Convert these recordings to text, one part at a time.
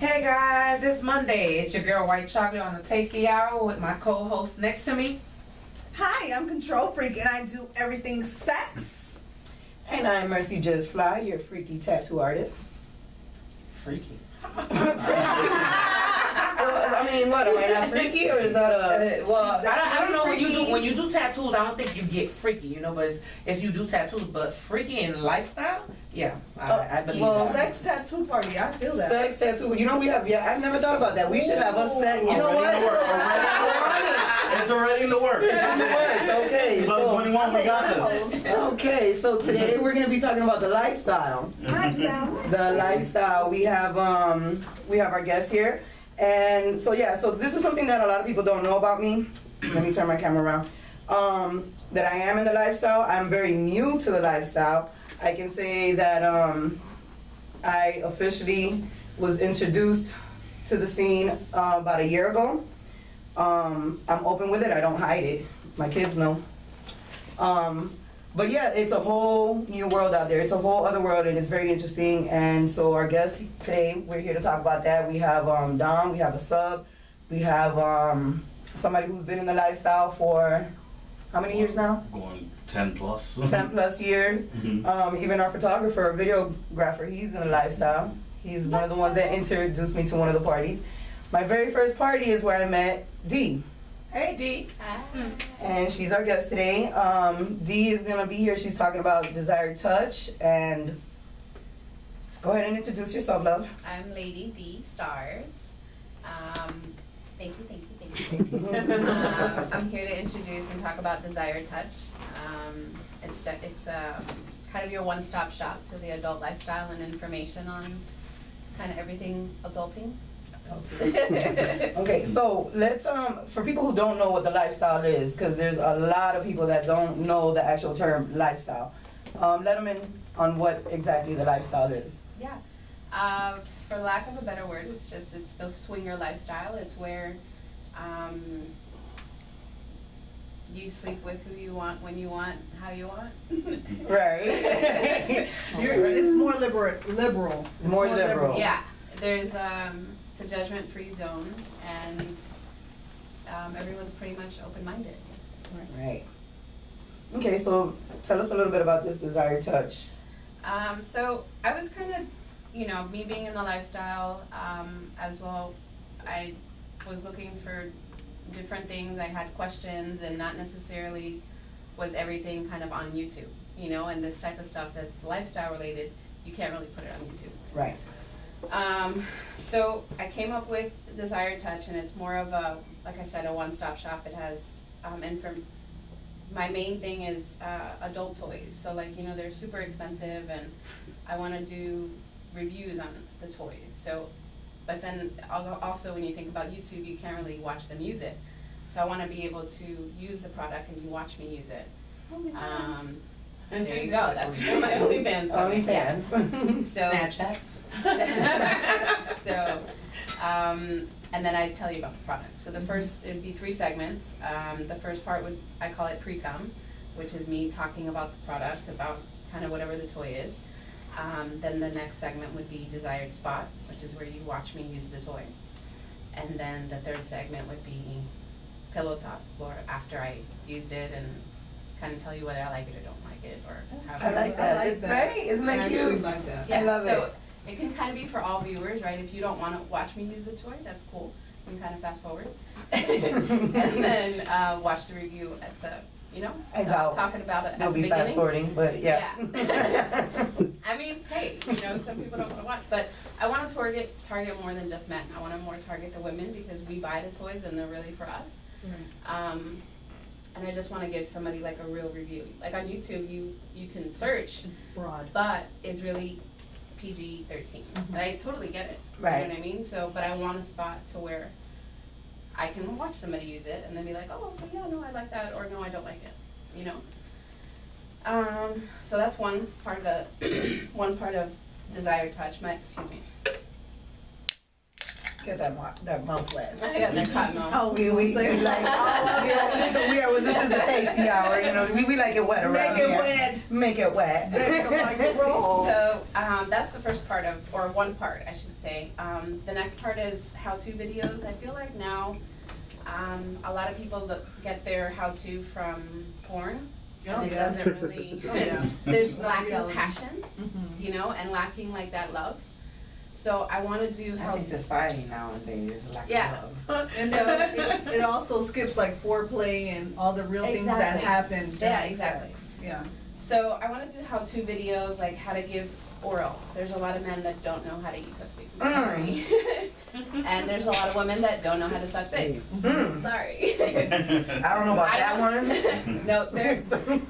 Hey guys, it's Monday. It's your girl WhiteChocolate on the Tasty Hour with my co-host next to me. Hi, I'm Control Freak and I do everything sex. And I'm Mercy JustFly, your freaky tattoo artist. Freaky. I mean, what, am I not freaky or is that a... Well, I don't know, when you do tattoos, I don't think you get freaky, you know, but it's you do tattoos, but freaky in lifestyle, yeah, I believe that. Sex tattoo party, I feel that. Sex tattoo, you know, I've never thought about that. We should have a set, you know what? It's already in the works. It's in the works, okay. So, 21, we got this. okay, so today we're going to be talking about the lifestyle. The lifestyle. We have our guest here. And so so this is something that a lot of people don't know about me. Let me turn my camera around. That I am in the lifestyle. I'm very new to the lifestyle. I can say that I officially was introduced to the scene about a year ago. I'm open with it. I don't hide it. My kids know. But yeah, it's a whole new world out there. It's a whole other world, and it's very interesting. And so our guest today, we're here to talk about that. We have Dom, we have a sub, we have somebody who's been in the lifestyle for how many years now? Going 10 plus. 10 plus years. Even our photographer, videographer, he's in the lifestyle. He's one of the ones that introduced me to one of the parties. My very first party is where I met Dee. Hey D. And she's our guest today. Dee is gonna be here. She's talking about desired touch. And go ahead and introduce yourself, love. I'm Lady D Stars. Thank you. I'm here to introduce and talk about desired touch. It's kind of your one-stop shop to the adult lifestyle and information on kind of everything adulting. Okay, so let's for people who don't know what the lifestyle is, because there's a lot of people that don't know the actual term lifestyle. Let them in on what exactly the lifestyle is. Yeah, for lack of a better word, it's the swinger lifestyle. It's where you sleep with who you want, when you want, how you want. Right. It's more liberal. It's More liberal. Yeah, there's it's a judgment-free zone, and everyone's pretty much open-minded. Right. Okay, so tell us a little bit about this desired touch. So I was kind of, me being in the lifestyle as well, I was looking for different things. I had questions, and not necessarily was everything kind of on YouTube, and this type of stuff that's lifestyle related, you can't really put it on YouTube. Right. So I came up with Desired Touch, and it's more of a, like I said, a one-stop shop. It has, my main thing is adult toys. So they're super expensive, and I want to do reviews on the toys. So, but then also when you think about YouTube, you can't really watch them use it. So I want to be able to use the product and you watch me use it. There you go. That's where my OnlyFans. OnlyFans. So Snapchat. So, and then I tell you about the product. So the first, it'd be 3 segments. The first part I call it pre-cum, which is me talking about the product, about kind of whatever the toy is. Then the next segment would be desired spot, which is where you watch me use the toy. And then the third segment would be pillow talk, or after I used it, and kind of tell you whether I like it or don't like it, or how I like that. like that. Right? Isn't that cute? I actually like that. yeah, I love so it. It can kind of be for all viewers, right? If you don't want to watch me use the toy, that's cool. You can kind of fast forward. And then watch the review at the, talking about it at the You'll be beginning. fast forwarding, but yeah. I mean, hey, some people don't want to watch, but I want to target more than just men. I want to more target the women, because we buy the toys and they're really for us. And I just want to give somebody like a real review. Like on YouTube, you can search. It's broad. But it's really PG-13. And I totally get it. Right. You know what I mean? So, but I want a spot to where I can watch somebody use it and then be like, oh, okay, yeah, no, I like that, or no, I don't like it. So that's one part of one part of desired touch. Excuse me. Get that mouth wet. I got that cotton mouth. Oh, We say like, this is the tasty hour, you know, we like it wet around Make it here. wet. Make it wet. Like the roll. So that's the first part of, or one part, I should say. The next part is how-to videos. I feel like now a lot of people that get their how-to from porn. Oh, And it yeah. doesn't really, Oh, yeah. there's Not lacking reality. passion, Mhm. you know, and lacking like that love. So I want to do I how. think society nowadays is like Yeah. love. And then it also skips like foreplay and all the real things that Exactly. happen. Yeah, during exactly. sex. Yeah. So I want to do how-to videos, like how to give oral. There's a lot of men that don't know how to eat pussy. Sorry. And there's a lot of women that don't know how to suck dick. Mm. Sorry. I don't know about that one. No,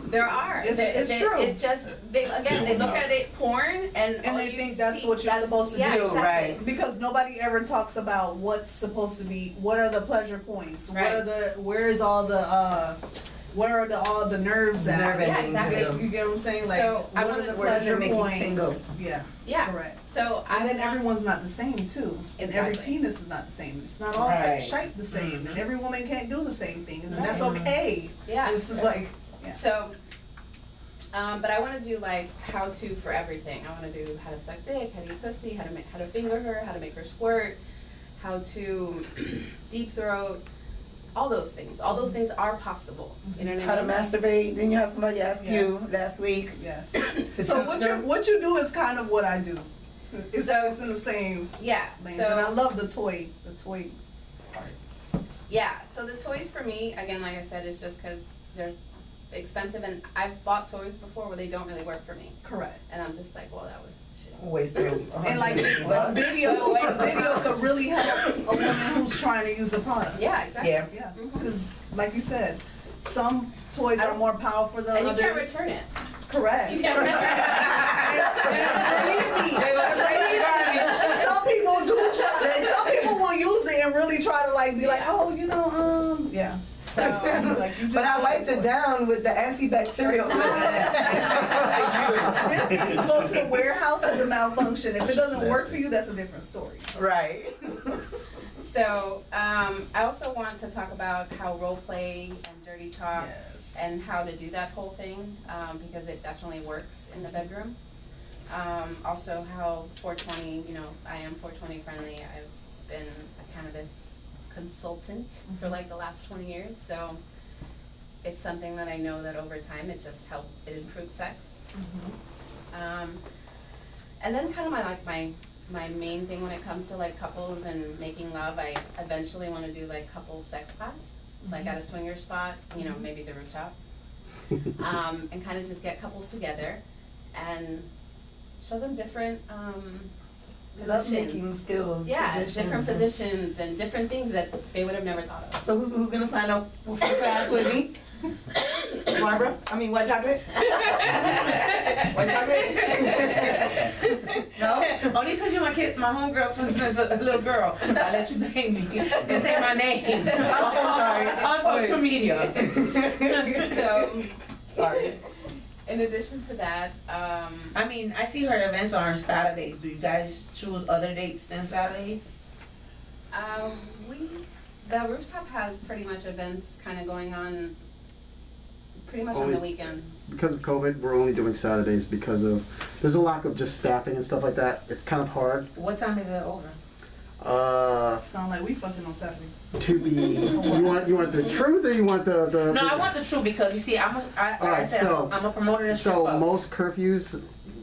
there are. It's true. It just they look at it porn and all they you think that's see- what you're supposed to yeah, do, exactly. right. Because nobody ever talks about what's supposed to be. What are the pleasure points? Right. Where are all the nerves at? Nerve Yeah, endings, exactly. You get what I'm saying? Like, So, I what are wanna- the Where does it pleasure make you points? tingle? Yeah, Yeah. correct. So And then want- everyone's not the same too. And every Exactly. penis is not the same. It's not all Right. shaped the same. And every woman can't do the same thing. And that's Right. okay. Yeah. It's just like, yeah. So, but I want to do like how to for everything. I want to do how to suck dick, how to eat pussy, how to finger her, how to make her squirt, how to deep throat, all those things. All those things are possible. You know what How I to mean? masturbate? Didn't you have somebody ask you last week Yes. to So teach them? what you do is kind of what I do. It's, So- it's in the same Yeah. lanes. And I So love the toy part. yeah. So the toys for me, again, like I said, is just because they're expensive, and I've bought toys before where they don't really work for me, Correct. and I'm just like, well, that was shit. Wasted. And like a video could really help a woman who's trying to use a product. Yeah, exactly. Yeah. Yeah, Mhm. because like you said, some toys are more powerful than And you others. can't return it. Correct. You can't return Believe me, some people do try. Some people will use it and really try to like be like, oh, you know, yeah. So like you just. But I wiped it down with the antibacterial. This needs to go to the warehouse as a malfunction. If it doesn't work for you, that's a different story. Right. So, I also want to talk about how role play and dirty talk and how to do that whole thing, because it definitely works in the bedroom. Also how 420, you know, I am 420 friendly. I've been a cannabis consultant for like the last 20 years, so it's something that I know that over time it improves sex. And then kind of my main thing when it comes to like couples and making love, I eventually want to do like couples sex class, like at a swinger spot, you know, maybe the rooftop, and kind of just get couples together and show them different Love-making positions. skills. Yeah, positions. different positions and different things that they would have never thought of. So who's gonna sign up for the class with me? Barbara? I mean, white chocolate? White chocolate? No, only because you're my homegirl from as a little girl. I let you name me. This ain't my name. I'm so sorry. On social media. So, Sorry. in addition to that, I mean, I see her events are on Saturdays. Do you guys choose other dates than Saturdays? the rooftop has pretty much events kind of going on pretty much on Only- the weekends. Because of COVID, we're only doing Saturdays because of, there's a lack of just staffing and stuff like that. It's kind of hard. What time is it over? Sound like we fucking on Saturday. To be, you want the truth or you want the? No, I want the truth because you see, like I Alright, said, so- I'm a promoter in strip So club. most curfews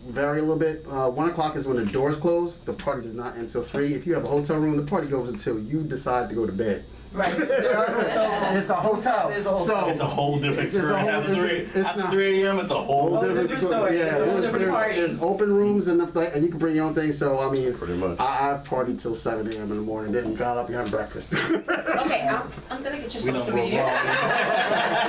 vary a little bit. 1 o'clock is when the doors close. The party does not end until 3. If you have a hotel room, the party goes until you decide to go to bed. Right. There are hotels. It's a hotel. It is a hotel. So It's a whole different It's a experience. whole- After it's not- 3 a.m., it's a whole whole different different story. Yeah, It's a whole different party. there's open rooms and and you can bring your own thing. So I mean, Pretty much. I partied till 7 a.m. in the morning. Then got up and had breakfast. Okay, I'm gonna get your We don't social go media. wrong.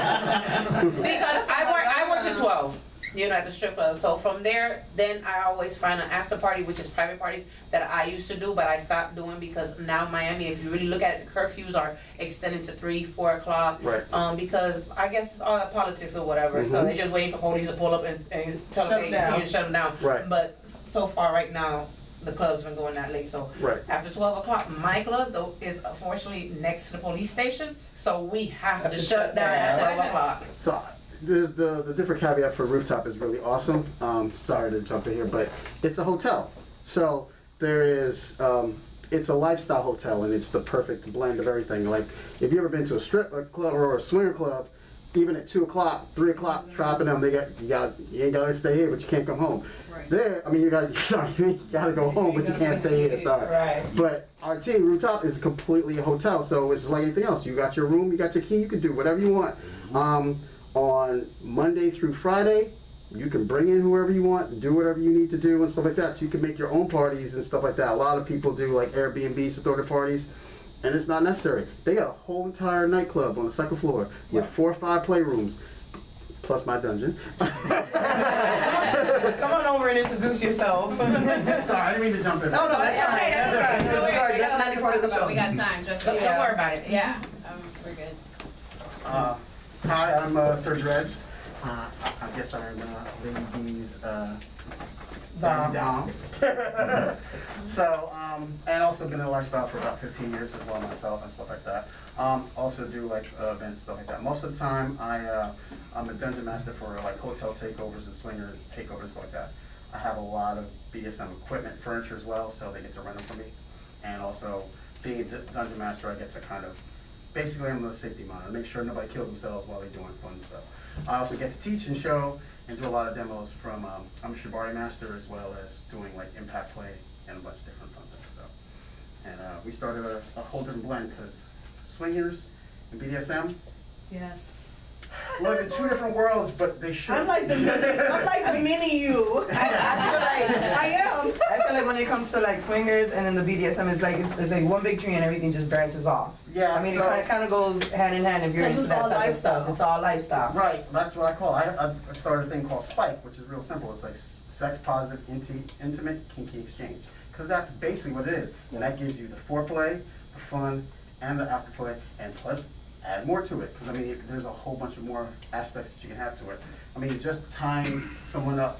Because I work to 12, you know, at the strip club. So from there, then I always find an after party, which is private parties that I used to do, but I stopped doing because now Miami, if you really look at it, the curfews are extended to 3, 4 o'clock. Right. Because I guess it's all that politics or whatever. So Mhm. they're just waiting for police to pull up and tell Shut them, down. hey, you shut them down. Right. But so far right now, the club's been going that late. So Right. after 12 o'clock, my club though is unfortunately next to the police station, so we have to shut down at 12 o'clock. So there's the different caveat for rooftop is really awesome. Sorry to jump in here, but it's a hotel. So there is, it's a lifestyle hotel and it's the perfect blend of everything. Like if you ever been to a strip club or a swinger club, even at 2 o'clock, 3 o'clock, trapping them, you ain't gotta stay here, but you can't come home. Right. There, I mean, you gotta go home, but you can't stay here, sorry. Right. But RT, rooftop is completely a hotel, so it's like anything else. You got your room, you got your key, you can do whatever you want. On Monday through Friday, you can bring in whoever you want, do whatever you need to do and stuff like that. So you can make your own parties and stuff like that. A lot of people do like Airbnbs to throw their parties, and it's not necessary. They got a whole entire nightclub on the second floor with 4 or 5 playrooms, plus my dungeon. Come on over and introduce yourself. Sorry, I didn't mean to jump in. No, that's fine. okay, That's that's fine. fine. Don't worry, That's we got a lot definitely to part of talk the about. show. We got time, just Don't worry about it. Yeah, we're good. Hi, I'm Serge Reds. I guess I'm Ladies Dom. So, and also been in lifestyle for about 15 years as well myself and stuff like that. Also do like events, stuff like that. Most of the time, I'm a dungeon master for like hotel takeovers and swinger takeovers and stuff like that. I have a lot of BDSM equipment, furniture as well, so they get to rent them from me. And also, being a dungeon master, I get to kind of, basically I'm the safety monitor, make sure nobody kills themselves while they're doing fun stuff. I also get to teach and show and do a lot of demos from, I'm a Shibari master as well as doing like impact play and a bunch of different fun things. So, and we started a whole different blend because swingers and BDSM Yes. live in 2 different worlds, but they should. I'm like the mini you. I am. I feel like when it comes to like swingers and then the BDSM, it's like one big tree and everything just branches off. Yeah, I mean, so- it kind of goes hand in hand if you're into It's that all type of stuff. lifestyle. It's all lifestyle. Right, that's what I call it. I started a thing called Spike, which is real simple. It's like sex positive, intimate, kinky exchange. Because that's basically what it is. And that gives you the foreplay, the fun, and the afterplay, and plus add more to it. Because I mean, there's a whole bunch of more aspects that you can have to it. I mean, just tying someone up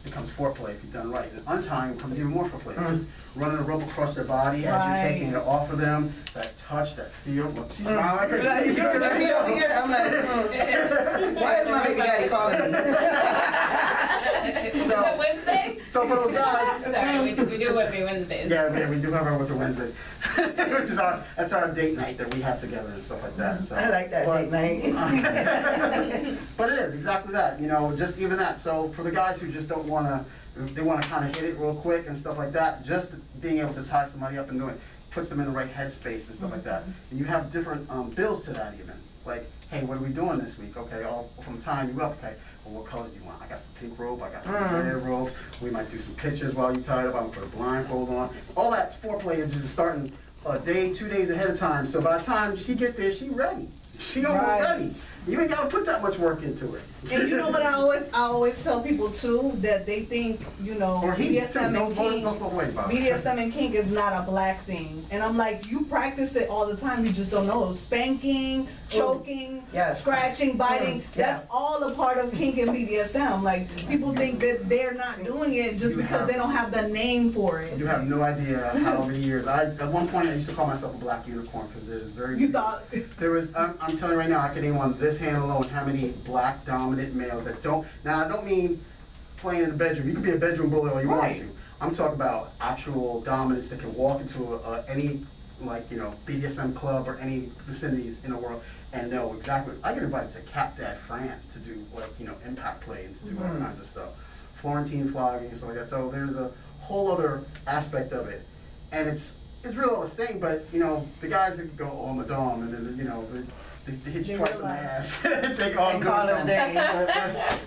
becomes foreplay if you've done right. And untying becomes even more foreplay. Just running a rope across their body as you're taking it off of them, that touch, that feel. Look, she's smiling like her. I'm like, why is my baby daddy calling me? Is it Wednesday? So for those guys, Sorry, we do Whippy Wednesdays. yeah, we do have our Whippy Wednesdays, which is that's our date night that we have together and stuff like that. So. I like that date night. But it is exactly that, you know, just even that. So for the guys who just don't want to, they want to kind of hit it real quick and stuff like that, just being able to tie somebody up and do it puts them in the right headspace and stuff like that. And you have different bills to that even. Like, hey, what are we doing this week? Okay, from tying you up, okay. Well, what color do you want? I got some pink rope, I got some red rope. We might do some pictures while you tie it up. I'm gonna put a blindfold on. All that's foreplay is just starting a day, 2 days ahead of time. So by the time she get there, she ready. She almost ready. You ain't gotta put that much work into it. And you know what I always tell people too, that they think, you know, Or he too. BDSM and kink, Don't wait about it. BDSM and kink is not a black thing. And I'm like, you practice it all the time, you just don't know. Spanking, choking, Yes. scratching, biting, Yeah. that's all a part of kink and BDSM. Like, people think that they're not doing it just because they don't have the name for it. You have no idea how many years. At one point, I used to call myself a black unicorn because there's very You few- thought, There was, I'm telling you right now, I can name on this hand alone how many black dominant males that don't, now I don't mean playing in the bedroom, you can be a bedroom bully all you want Right. to. I'm talking about actual dominants that can walk into any, like, you know, BDSM club or any vicinities in the world and know exactly, I get invited to Cap Dad France to do, like, you know, impact play and to do all kinds of stuff. Florentine flogging and stuff like that, so there's a whole other aspect of it. And it's real all the same, but, you know, the guys that go, oh, I'm a dom, and then, you know, they hit you They twice in the realize. ass. They all And do call it a something. day.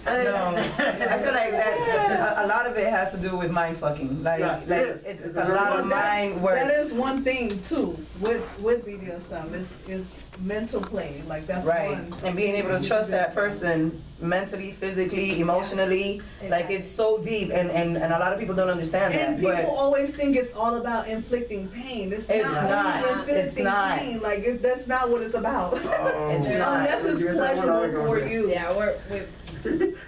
No, I feel like that. A lot of it has to do with mind fucking. Like, Yes, it like is. it's It's a a lot real- of mind work. that is one thing too with BDSM is mental play. Like that's Right, one. and being able to trust that person mentally, physically, emotionally, like it's so deep, and a lot of people don't understand And that. people But always think it's all about inflicting pain. It's not only inflicting It's not. pain. Like that's not what it's about. Oh. It's not. Unless it's You're talking about pleasurable for going you. Yeah,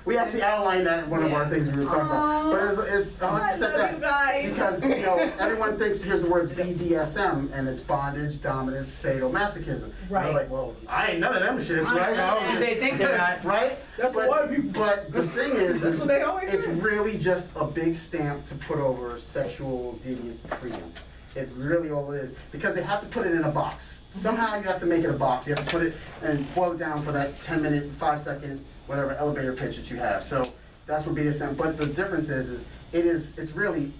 we've We actually outlined that in one of our things we were talking about. But it's 100% I love that. you guys. Because, you know, everyone thinks, here's the words BDSM, and it's bondage, dominance, sadomasochism. Right. They're like, well, I ain't none of them shits, right? They think they're not. Right? That's what people- But the thing is, That's what they always it's do. really just a big stamp to put over sexual deviance freedom. It's really all it is. Because they have to put it in a box. Somehow you have to make it a box. You have to put it and boil it down for that 10-minute, 5-second, whatever elevator pitch that you have. So that's what BDSM. But the difference is it's really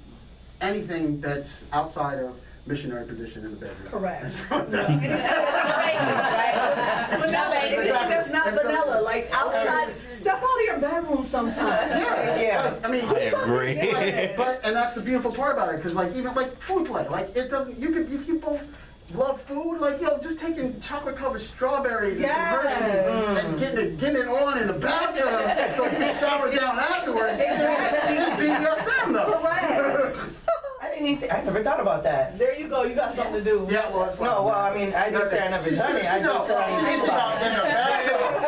anything that's outside of missionary position in the bedroom. Correct. Vanilla. Anything that's not vanilla, like outside, step out of your bedroom sometimes. Yeah. I mean, and that's the beautiful part about it, because like even like food play, like it doesn't. You can if you both love food, like yo, just taking chocolate covered strawberries and some Hershey's and getting it on in the bathtub so you can shower down afterwards. Exactly. It's BDSM though. Correct. I never thought about that. There you go. You got something to do. Yeah, well, that's fine. No, well, I mean, I didn't say I never done it. I just said I didn't think about it.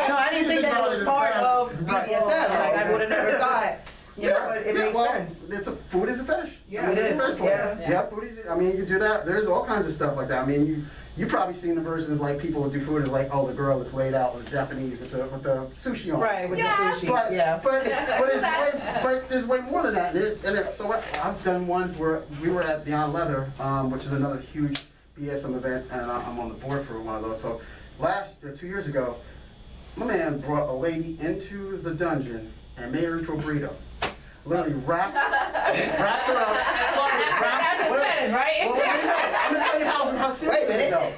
No, I didn't think that it was part of BDSM. Like, I would have never thought. You know, but it makes sense. It's food is a fetish. Yeah, it is. Yeah, food is. I mean, you do that. There's all kinds of stuff like that. I mean, you probably seen the versions like people who do food is like, oh, the girl that's laid out with Japanese with the sushi on. Right, with Yes. the sushi. But there's way more than that. So I've done ones where we were at Beyond Leather, which is another huge BDSM event, and I'm on the board for one of those. So 2 years ago, my man brought a lady into the dungeon and made her into a burrito. Literally wrapped her up. That's his fetish, right? Well, I'm gonna tell you how serious it is though.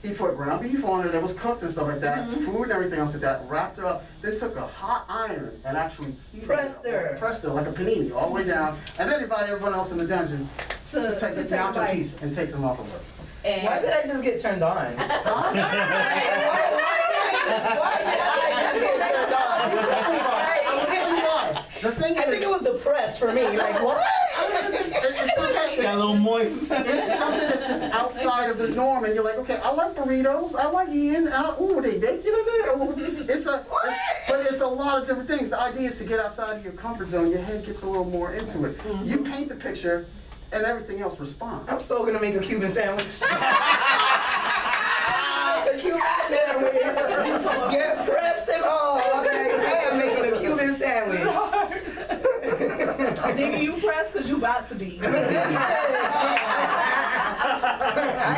He put ground beef on her that was cooked and stuff like that, food and everything else like that, wrapped her up, then took a hot iron and actually heated Pressed her. Pressed her like a panini all the way down, and then invited everyone else in the dungeon to take the a bite. piece and take them off of her. And Why did I just get turned on? Why did I just get turned on? The thing I think it was the press for me. Like, what? Got a little moist. It's something that's just outside of the norm, and you're like, okay, I like burritos, I like eating, ooh, they bake it in there. But it's a lot of different things. The idea is to get outside of your comfort zone. Your head gets a little more into it. You paint the picture, and everything else responds. I'm so gonna make a Cuban sandwich. A Cuban sandwich. Get pressed and all. Okay, I am making a Cuban sandwich. Nigga, you pressed because you about to be. I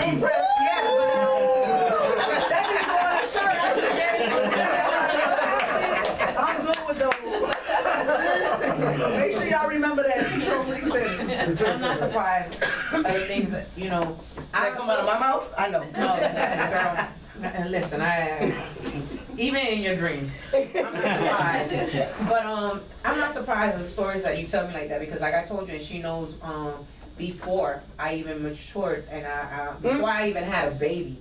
ain't pressed yet, That is on the shirt. I'm good with those. Make sure y'all remember that. Control what he said. I'm not surprised by the things that, you know, that come out of my mouth? I know. No, girl. Listen, even in your dreams, I'm not surprised. But I'm not surprised at the stories that you tell me like that, because like I told you, and she knows before I even matured and before I even had a baby,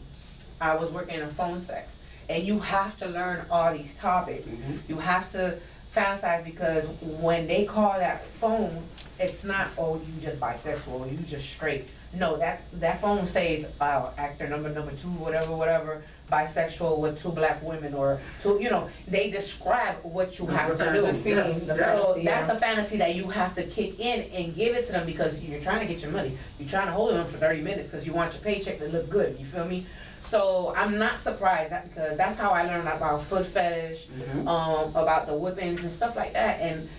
I was working in phone sex, and you have to learn all these topics. You have to fantasize, because when they call that phone, it's not, oh, you just bisexual, you just straight. No, that phone says actor number 2, whatever, bisexual with 2 black women, or 2, you know, they describe what you have to do. So that's a fantasy that you have to kick in and give it to them, because you're trying to get your money. You're trying to hold them for 30 minutes because you want your paycheck to look good, you feel me? So I'm not surprised, because that's how I learned about foot fetish, about the whippings and stuff like that, and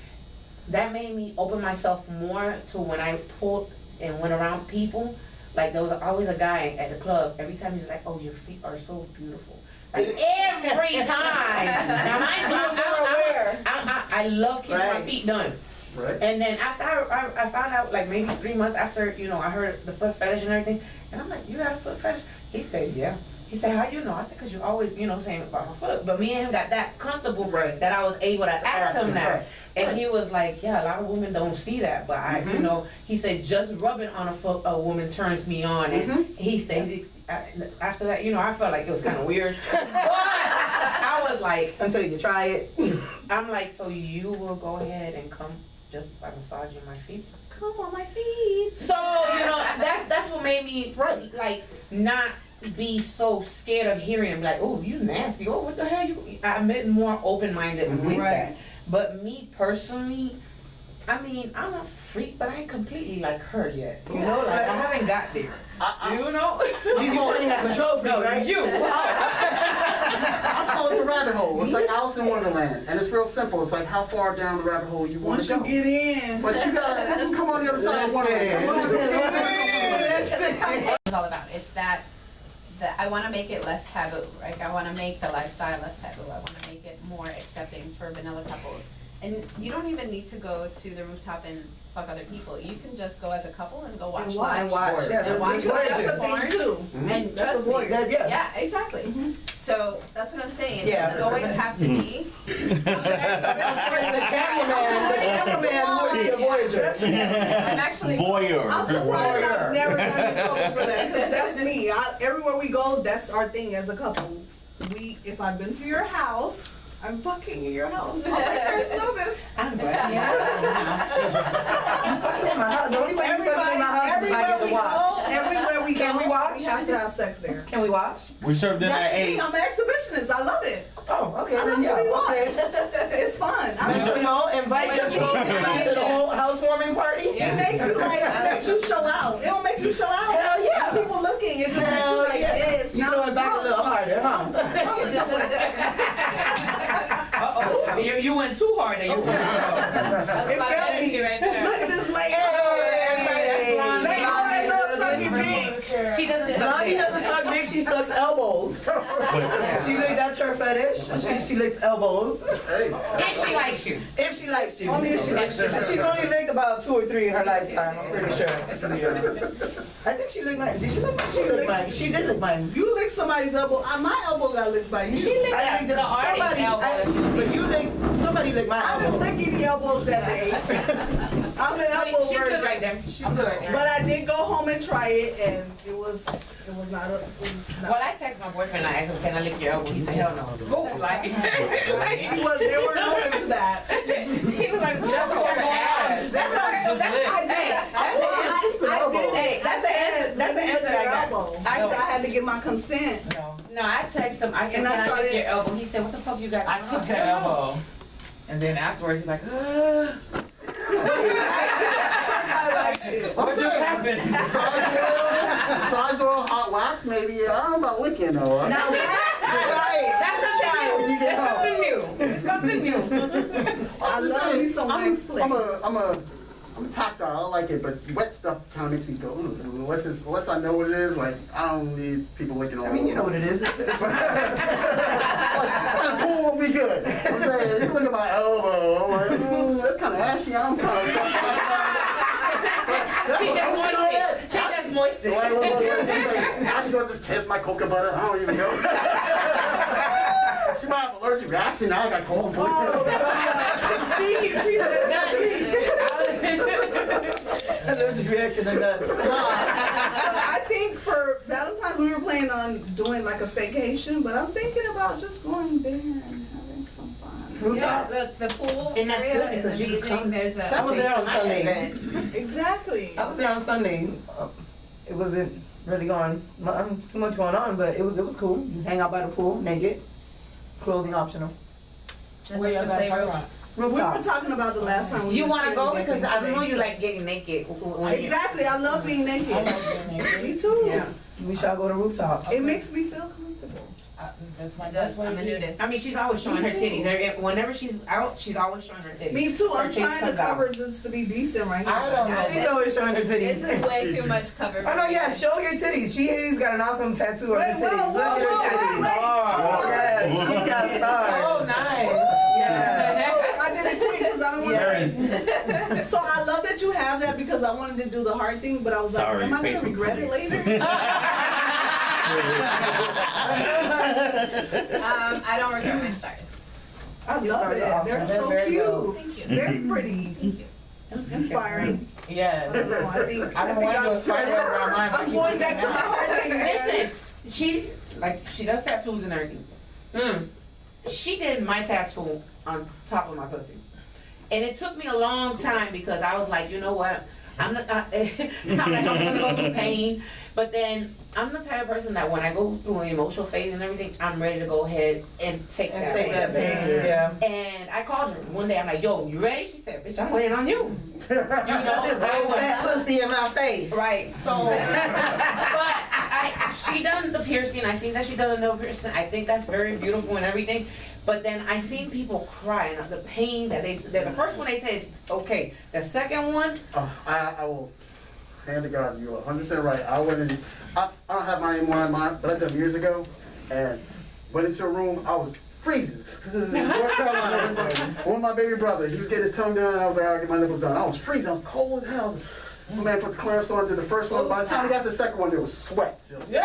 that made me open myself more to when I pulled and went around people. Like, there was always a guy at the club, every time he was like, oh, your feet are so beautiful. Like, every time. Now, mind you, I love keeping my feet done. Right. And then after I found out, like maybe 3 months after, you know, I heard the foot fetish and everything, and I'm like, you got a foot fetish? He said, yeah. He said, how you know? I said, because you always, you know, saying about my foot. But me and him got that comfortable that I was able to ask him that. And he was like, yeah, a lot of women don't see that. But I, you know, he said, just rubbing on a foot, a woman turns me on. And he said, after that, you know, I felt like it was kind of weird. But I was like, until you try it. I'm like, so you will go ahead and come just by massaging my feet? Come on my feet. So, you know, that's what made me, like, not be so scared of hearing him, like, oh, you nasty, oh, what the hell, I'm more open-minded with that. But me personally, I mean, I'm a freak, but I ain't completely like her yet. You know, like I haven't got there. You know? You pointing at control freak, right? You. I call it the rabbit hole. It's like Alice in Wonderland, and it's real simple. It's like how far down the rabbit hole you want Once to you go. get in. But you gotta come on the other side of Wonderland. Come on. It's all about. It's that I want to make it less taboo. Like I want to make the lifestyle less taboo. I want to make it more accepting for vanilla couples. And you don't even need to go to the rooftop and fuck other people. You can just go as a couple and go watch And live. watch. Yeah, And watch Because that's the porn. thing too. And That's trust a me. voyeur. Yeah, exactly. So that's what I'm saying. It Yeah. doesn't always have to be. The cameraman would be a voyager. I'm actually. I'm Voyeur. surprised I've never gotten in trouble for that. 'Cause that's me. Everywhere we go, that's our thing as a couple. If I've been to your house, I'm fucking in your house. All my friends know this. I'm glad. I'm fucking in my house. The only way you fucking in my house is if I Everywhere get to we watch. go, everywhere we Can go, we watch? we have to have sex there. Can we watch? We served dinner That's at me. 8. I'm an exhibitionist. I love it. Oh, okay. I love Then to yeah. be watched. Okay. It's fun. You know, invite to the whole housewarming party. It makes you show out. It don't make you show out. Hell yeah. People looking, it just makes you Hell like, yeah. yes. You throw it back a little harder, huh? Uh-oh. You went too hard there. You That's a lot of energy right there. Look at this lady. Hey, Blondie. They all that little sucky dick. She doesn't Blondie doesn't suck dick, she sucks elbows. That's her fetish. She licks elbows. Hey. If she likes you. If she likes you. Only if she likes you. She's only licked about 2 or 3 in her lifetime, I'm pretty sure. I think she licked mine. Did she lick mine? She licked mine. She did lick mine. You lick somebody's elbow. My elbow got licked by you. I licked somebody. But you licked, somebody licked my I didn't elbow. lick any elbows that day. I'm an elbow She's good virgin. right there. She's good right there. But I did go home and try it, and it was not. Well, I text my boyfriend. I asked him, "Can I lick your elbow?" He said, "Hell no." Like, They weren't open to that. he was like, "That's what I asked." That's what I did. That's the answer. That's the answer that I got. I had to get my consent. No, I texted him. I said, And I "Can I lick started- your elbow?" He said, "What the fuck you got?" I took her elbow. And then afterwards, he's like, I liked it. What just happened? Size oil, hot wax, maybe. I don't know about licking though. Now "That's something new. It's something new. It's something new." I love me some wax play. I'm tactile. I like it, but wet stuff kind of makes me go. Unless I know what it is. Like I don't need people licking all. I mean, you know what it is. Like, the pool won't be good. I'm saying, you look at my elbow. I'm like, that's kind of ashy. I'm kind of. She just moist it. I should go just test my cocoa butter. I don't even know. She might have allergic reaction. Now I got cold. Allergic reaction to nuts. So I think for Valentine's we were planning on doing like a staycation, but I'm thinking about just going there and having some fun. Rooftop. Look, the pool And that's area good is because you can amazing. come- There's a. I was there on Sunday. Exactly. I was there on Sunday. It wasn't really too much going on, but it was cool. You hang out by the pool, naked, clothing optional. Where y'all guys talking about? We were Rooftop. talking about the last time we You were want to go sitting because I today, know you so- like getting naked. When you- Exactly. I love being naked. I love being naked. Me too. Yeah. We shall go to rooftop. It makes me feel comfortable. That's my It best does. way I'm to a be. nudist. I mean, she's always showing Me her too. titties. Whenever she's out, she's always showing her titties. Me too. Her I'm titties trying to comes out. cover this to be decent right here. I don't know. She's always showing her titties. This is way too much cover. Oh no, yeah, show your titties. She's got an awesome tattoo of her Wait, titties. whoa, Look at her whoa, titties. wait. Oh, yes, she's got stars. Oh, nice. Yes. I did it quick because I don't want Yes. to. So I love that you have that because I wanted to do the hard thing, but I was like, Sorry, am I going to Facebook regret it police. later? I don't regret my stars. I love stars it. are awesome. They're They're so very cute. well. Thank you. Very pretty. Thank you. Inspiring. I Yes. don't know. I think I don't want to do a spider web around mine. but I I'm keep going thinking back to my that. hard thing again. Listen, she does tattoos and everything. She did my tattoo on top of my pussy. And it took me a long time because I was like, you know what? I'm not, I'm like, I'm gonna go through pain, but then I'm the type of person that when I go through an emotional phase and everything, I'm ready to go ahead and take And that take pain. that pain, yeah. And I called her one day, I'm like, yo, you ready? She said, bitch, I'm waiting on you. You know, This I old was- fat pussy in my face. Right, so, but she done the piercing, I seen that she done the piercing, I think that's very beautiful and everything, but then I seen people cry, and the pain that the first one they say is okay, the second one, I will hand to God, you're 100% right. I went in, I don't have mine anymore, but I did them years ago, and went into a room, I was freezing. This is in North Carolina. One of my baby brother, he was getting his tongue done, and I was like, I'll get my nipples done. I was freezing, I was cold as hell. My man put the clamps on, did the first one. By the time we got to the second one, there was sweat. Just. You know,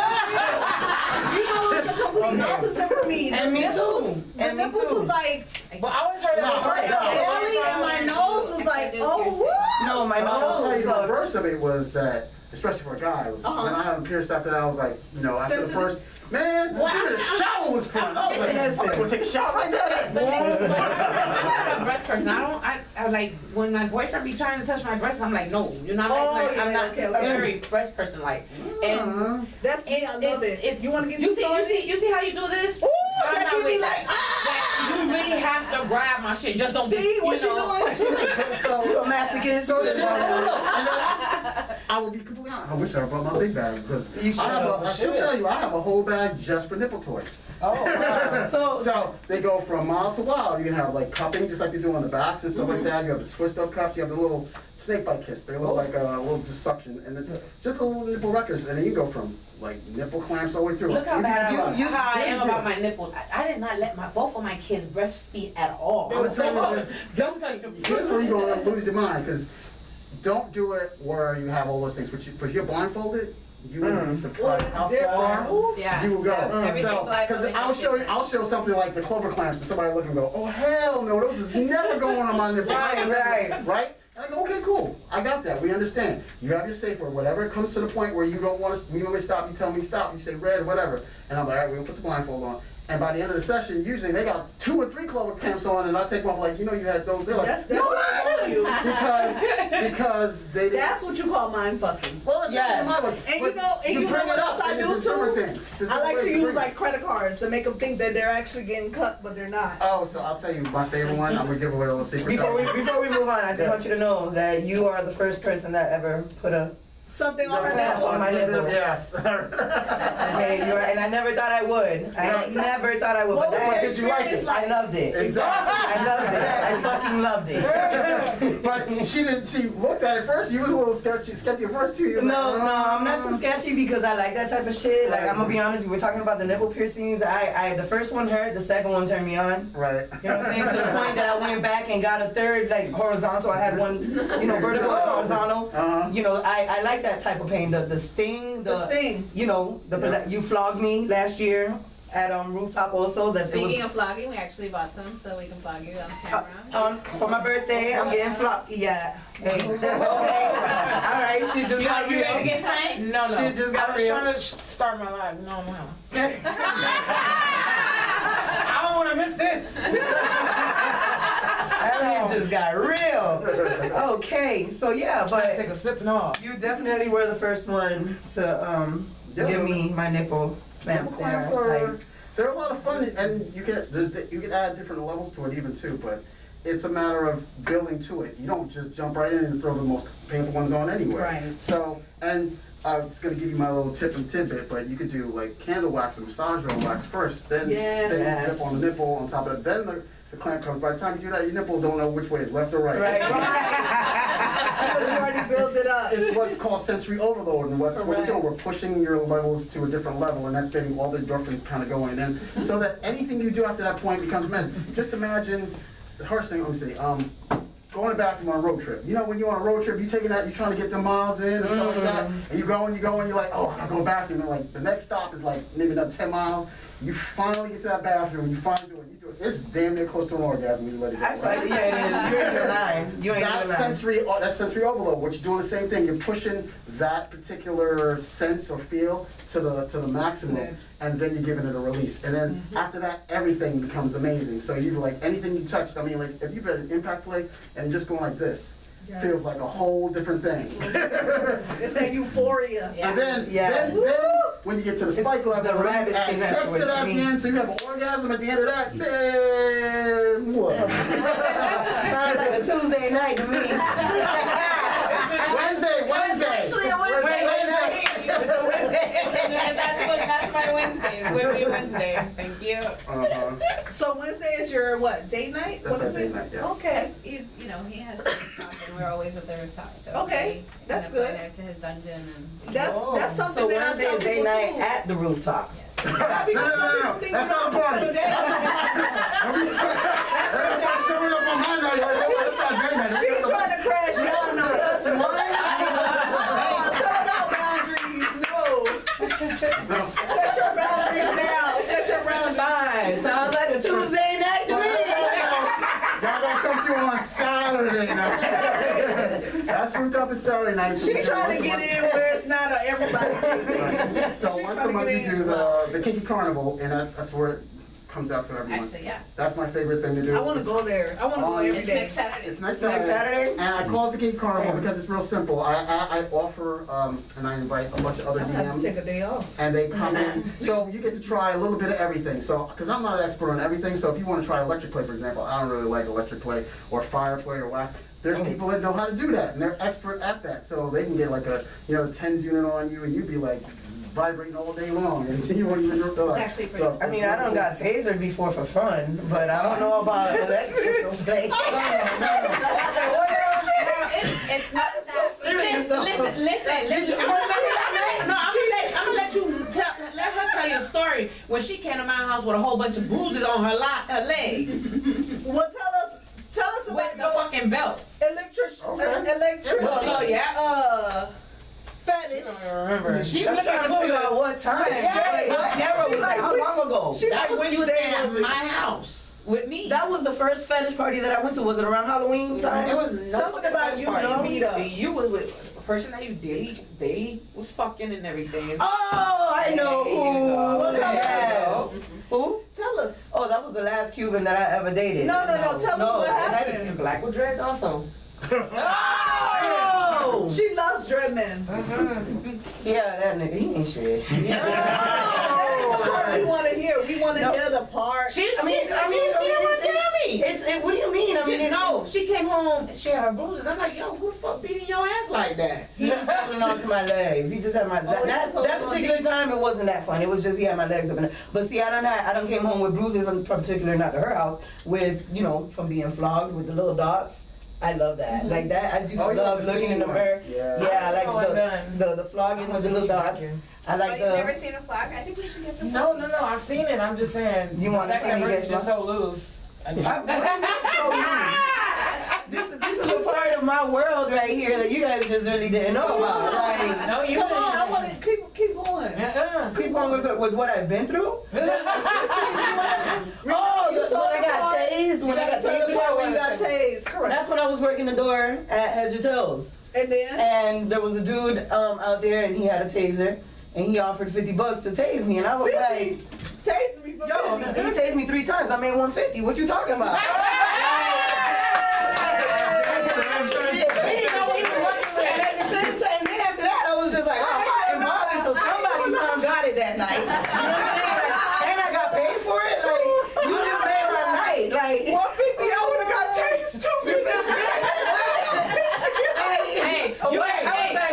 it's the complete opposite for me. And me too. The And me nipples too. was like, But I always heard No, that. belly, and my nose was like, oh, what? No, my And I'll nose tell you, was the up. reverse of it was that, especially for a guy, was when I had them pierced after that, I was like, you know, after the Sensitive? first, man, Well, the shower was fun. I was like, Listen. I'm gonna take a shower right now. but I'm not a breast person, I like, when my boyfriend be trying to touch my breast, I'm like, no, you're not, Oh, like, yeah, I'm not okay, a okay. very breast person, like, and That's me, I love it. You wanna get you me started? you see how you do this? Ooh, I'm that not give me with like, that. You really have to grab my shit, just don't be, see what you you know. doing? So, You a masochist? So then, I will be completely honest. I wish I brought my big bag because You should have. I should tell you, I have a whole bag just for nipple toys. Oh, wow. So they go from mild to wild. You can have like cupping, just like they do on the backs and stuff like that. You have the twist up cups. You have the little snake bite kiss. They look like a little just suction, and then just little nipple records. And then you go from like nipple clamps all the way through. Look how bad how I am do. about my nipples. I did not let both of my kids breastfeed at all. I'm saying, Don't touch them. here's where you're going to lose your mind because don't do it where you have all those things. But if you're blindfolded, you will be Well, surprised it's how different. far Ooh. Yeah. you will go. Everything So, because blindfolded. I'll show something like the clover clamps, and somebody look and go, oh hell no, those is never going on my nipple. Right. Right? And I go, okay, cool. I got that. We understand. You have your safe word. Whatever it comes to the point where you don't want to, you want me to stop, you tell me to stop. You say red, whatever. And I'm like, all right, we're gonna put the blindfold on. And by the end of the session, usually they got 2 or 3 clover clamps on, and I take them off like, you know, you had those. They're like, That's what I want you. because they didn't. That's what you call mind fucking. Well, it's Yes. not my way. And But you know bring what it else up, I and do there's different too? things. There's I like different to ways use bring like it. credit cards to make them think that they're actually getting cut, but they're not. Oh, so I'll tell you my favorite one. I'm gonna give away a little secret. Before we move on, I just want you to know that you are the first person that ever put a Something on her clamp nipple. on my nipple. Yes. Okay, and I never thought I would. I never thought I would. What But was that- your Did you like experience it? like? I loved it. Exactly. I loved it. I fucking loved it. But she didn't. She looked at it first. You was a little sketchy at first too. You was No, like, no, I'm not too sketchy because I like that type of shit. Like, I'm gonna be honest, we were talking about the nipple piercings. The first one hurt, the second one turned me on. Right. You know what I'm saying? To the point that I went back and got a third, like, horizontal. I had one, vertical and horizontal. Uh-huh. I like that type of pain. The sting, The thing. you flogged me last year at rooftop also. Speaking of flogging, we actually bought some so we can flog you on camera. For my birthday, I'm getting flogged. Yeah. Hey. Okay. All right. She just got real. ready to get spanked? No. She just got I was real. trying to start my life. No. I don't want to miss this. She just got real. Okay. So yeah, I but take a sip and all. you definitely were the first one to give me my nipple clamps Nipple clamps there. are, they're a lot of fun, and you can add different levels to it even too. But it's a matter of building to it. You don't just jump right in and throw the most painful ones on anyway. Right. So, and I was gonna give you my little tip and tidbit, but you could do like candle wax and massage oil wax first, then Yes. then you dip on the nipple on top of it. Then the clamp comes. By the time you do that, your nipple don't know which way is left or right. Right. Because you already built it up. It's what's called sensory overload, and what we're doing, we're Correct. pushing your levels to a different level, and that's getting all the endorphins kind of going in, so that anything you do after that point becomes med. Just imagine the first thing. Let me see. Going to the bathroom on a road trip. You know, when you're on a road trip, you're trying to get the miles in and stuff like that, and you go and you're like, oh, I gotta go to the bathroom, and like the next stop is like maybe another 10 miles. You finally get to that bathroom, you finally do it. You do it. It's damn near close to an orgasm when you let it go. Actually, yeah, it is. You ain't even lying. You ain't That's even lying. that's sensory overload. What you're doing the same thing. You're pushing that particular sense or feel to the maximum, and then you're giving it a release. And then after that, everything becomes amazing. So you like anything you touched. I mean, like if you've had an impact play and just going like this, feels like a whole different thing. It's that euphoria. Yeah. And then, Yes. then when you get to the spike level, the rabbit add thing sex to afterwards that for me. end, so you have an orgasm at the end of that. Man, what? Sounds like a Tuesday night to me. Wednesday. Actually, a Wednesday night. It's a Wednesday. That's my Wednesday. Whippy Wednesday. Thank you. So Wednesday is your what? Date night? That's What our is date it? night, yeah. Okay. He's, he has the rooftop, and we're always at the rooftop. So Okay, we that's end up going good. there to his dungeon and. That's something So that I Wednesday tell is day people night too. at the rooftop. No. That's not a party. That's not showing up on my night. That's not date night. She's trying to crash your night. That's one. Tell about boundaries. No. Set your boundaries now. Set your boundaries. Fine. Sounds like a Tuesday night to me. Y'all gonna come through on Saturday night. That's rooftop is Saturday night. She trying to get in where it's not a everybody thing. So She once trying a to month get we in. do the Kinky Carnival, and that's where it comes out to everyone. Actually, yeah. That's my favorite thing to do. I want to go there. I want to go every It's day. next Saturday. It's next Next Saturday. Saturday? And I call it the Kinky Carnival because it's real simple. I offer, and I invite a bunch of other I'm gonna have to take a DMs. day off. And they come in, so you get to try a little bit of everything. So, because I'm not an expert on everything, so if you want to try electric play, for example, I don't really like electric play or fire play or wax. There's people that know how to do that, and they're expert at that. So they can get like a, 10s unit on you, and you'd be like vibrating all day long, and you won't even realize. It's actually pretty I mean, I done got tasered before for fun, but I don't know about electrical play. It's not that. Listen. No, I'm gonna let you let her tell you a story. When she came to my house with a whole bunch of bruises on her legs Well, tell us with about the your fucking belt. electricity. Fetish. Remember, She I'm was trying to figure out what time. Yeah. What era was that? How long ago? She That like was when which you was day staying at was it? my house with me. That was the first fetish party that I went to. Was it around Halloween time? It was no Something fucking about fetish you party. being beat up. You was with a person that you daily was fucking and everything. Oh, I know There you go. who. Tell Yes. us. Who? Tell us. Oh, that was the last Cuban that I ever dated. No. Tell us what happened. And black with dreads also. Oh! She loves dread men. Yeah, that nigga, he ain't shit. Oh, that ain't the part we want to hear. We want to No. hear the part. She didn't want to tell me. What do you mean? She came home, she had her bruises. I'm like, yo, who the fuck beating your ass like that? He was holding on to my legs. He just had my that particular time. It wasn't that fun. It was just he had my legs up in it. But see, I done came home with bruises, in particular not to her house, with from being flogged with the little dots. I love that. Like that. I just love looking in the mirror. Yeah. I like the flogging with the little dots. I Oh, like you've never the. seen a flag? I think we should get some. No, I've seen it. I'm just saying. You wanna that see me verse get is just so loose. What do you mean so loose? This is a part of my world right here that you guys just really didn't know about. Like, No, you Come on, I didn't. want to keep going. keep on with what I've been through. When I got tased. When I got tased. When you got tased, correct. That's when I was working the door at Head Your Toes. And then? And there was a dude out there and he had a taser and he offered $50 to tase me and I was like, Taste me for yo, he 50. tased me 3 times. I made $150. What you talking about? And at the same time, then after that, I was just like, oh, I'm not bothered. So somebody's son got it that night. You know what I'm saying? And I got paid for it. Like, you just made my night. Like, 150, I would have got tased too.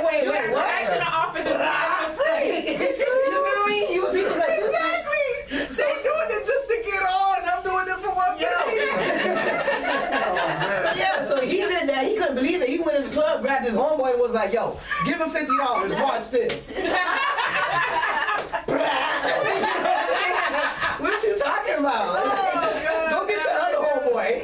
Wait, what? Action officer is free. You feel me? He was like, Exactly. They doing it just to get on. I'm doing it for 150. yeah, so he did that. He couldn't believe it. He went in the club, grabbed his homeboy, and was like, yo, give him $50. Watch this. What you talking about? Go get your other homeboy.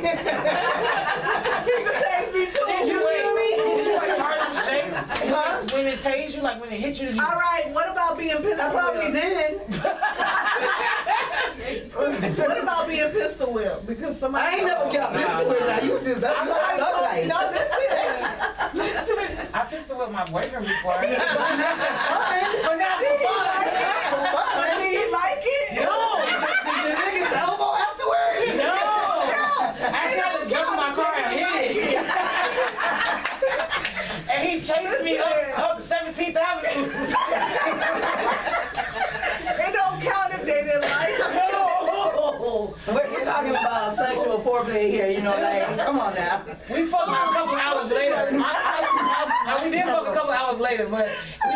He could taste me too. You feel me? You like Harlem Shake? Huh? When it tased you, like when it hit you, did you? All right, what about being pistol I probably whipped? did. What about being pistol whipped? Because somebody. I ain't never got pistol whipped. Now you just that's stuck like. No, listen. I pistol with my boyfriend before. But not for fun. Did he like it? No. Did your niggas elbow afterwards? No! I actually had to jump in my car and hit it. talking about sexual foreplay here, you know, like, come on now. We fucked a couple hours later. Now, we did fuck a couple hours later, but we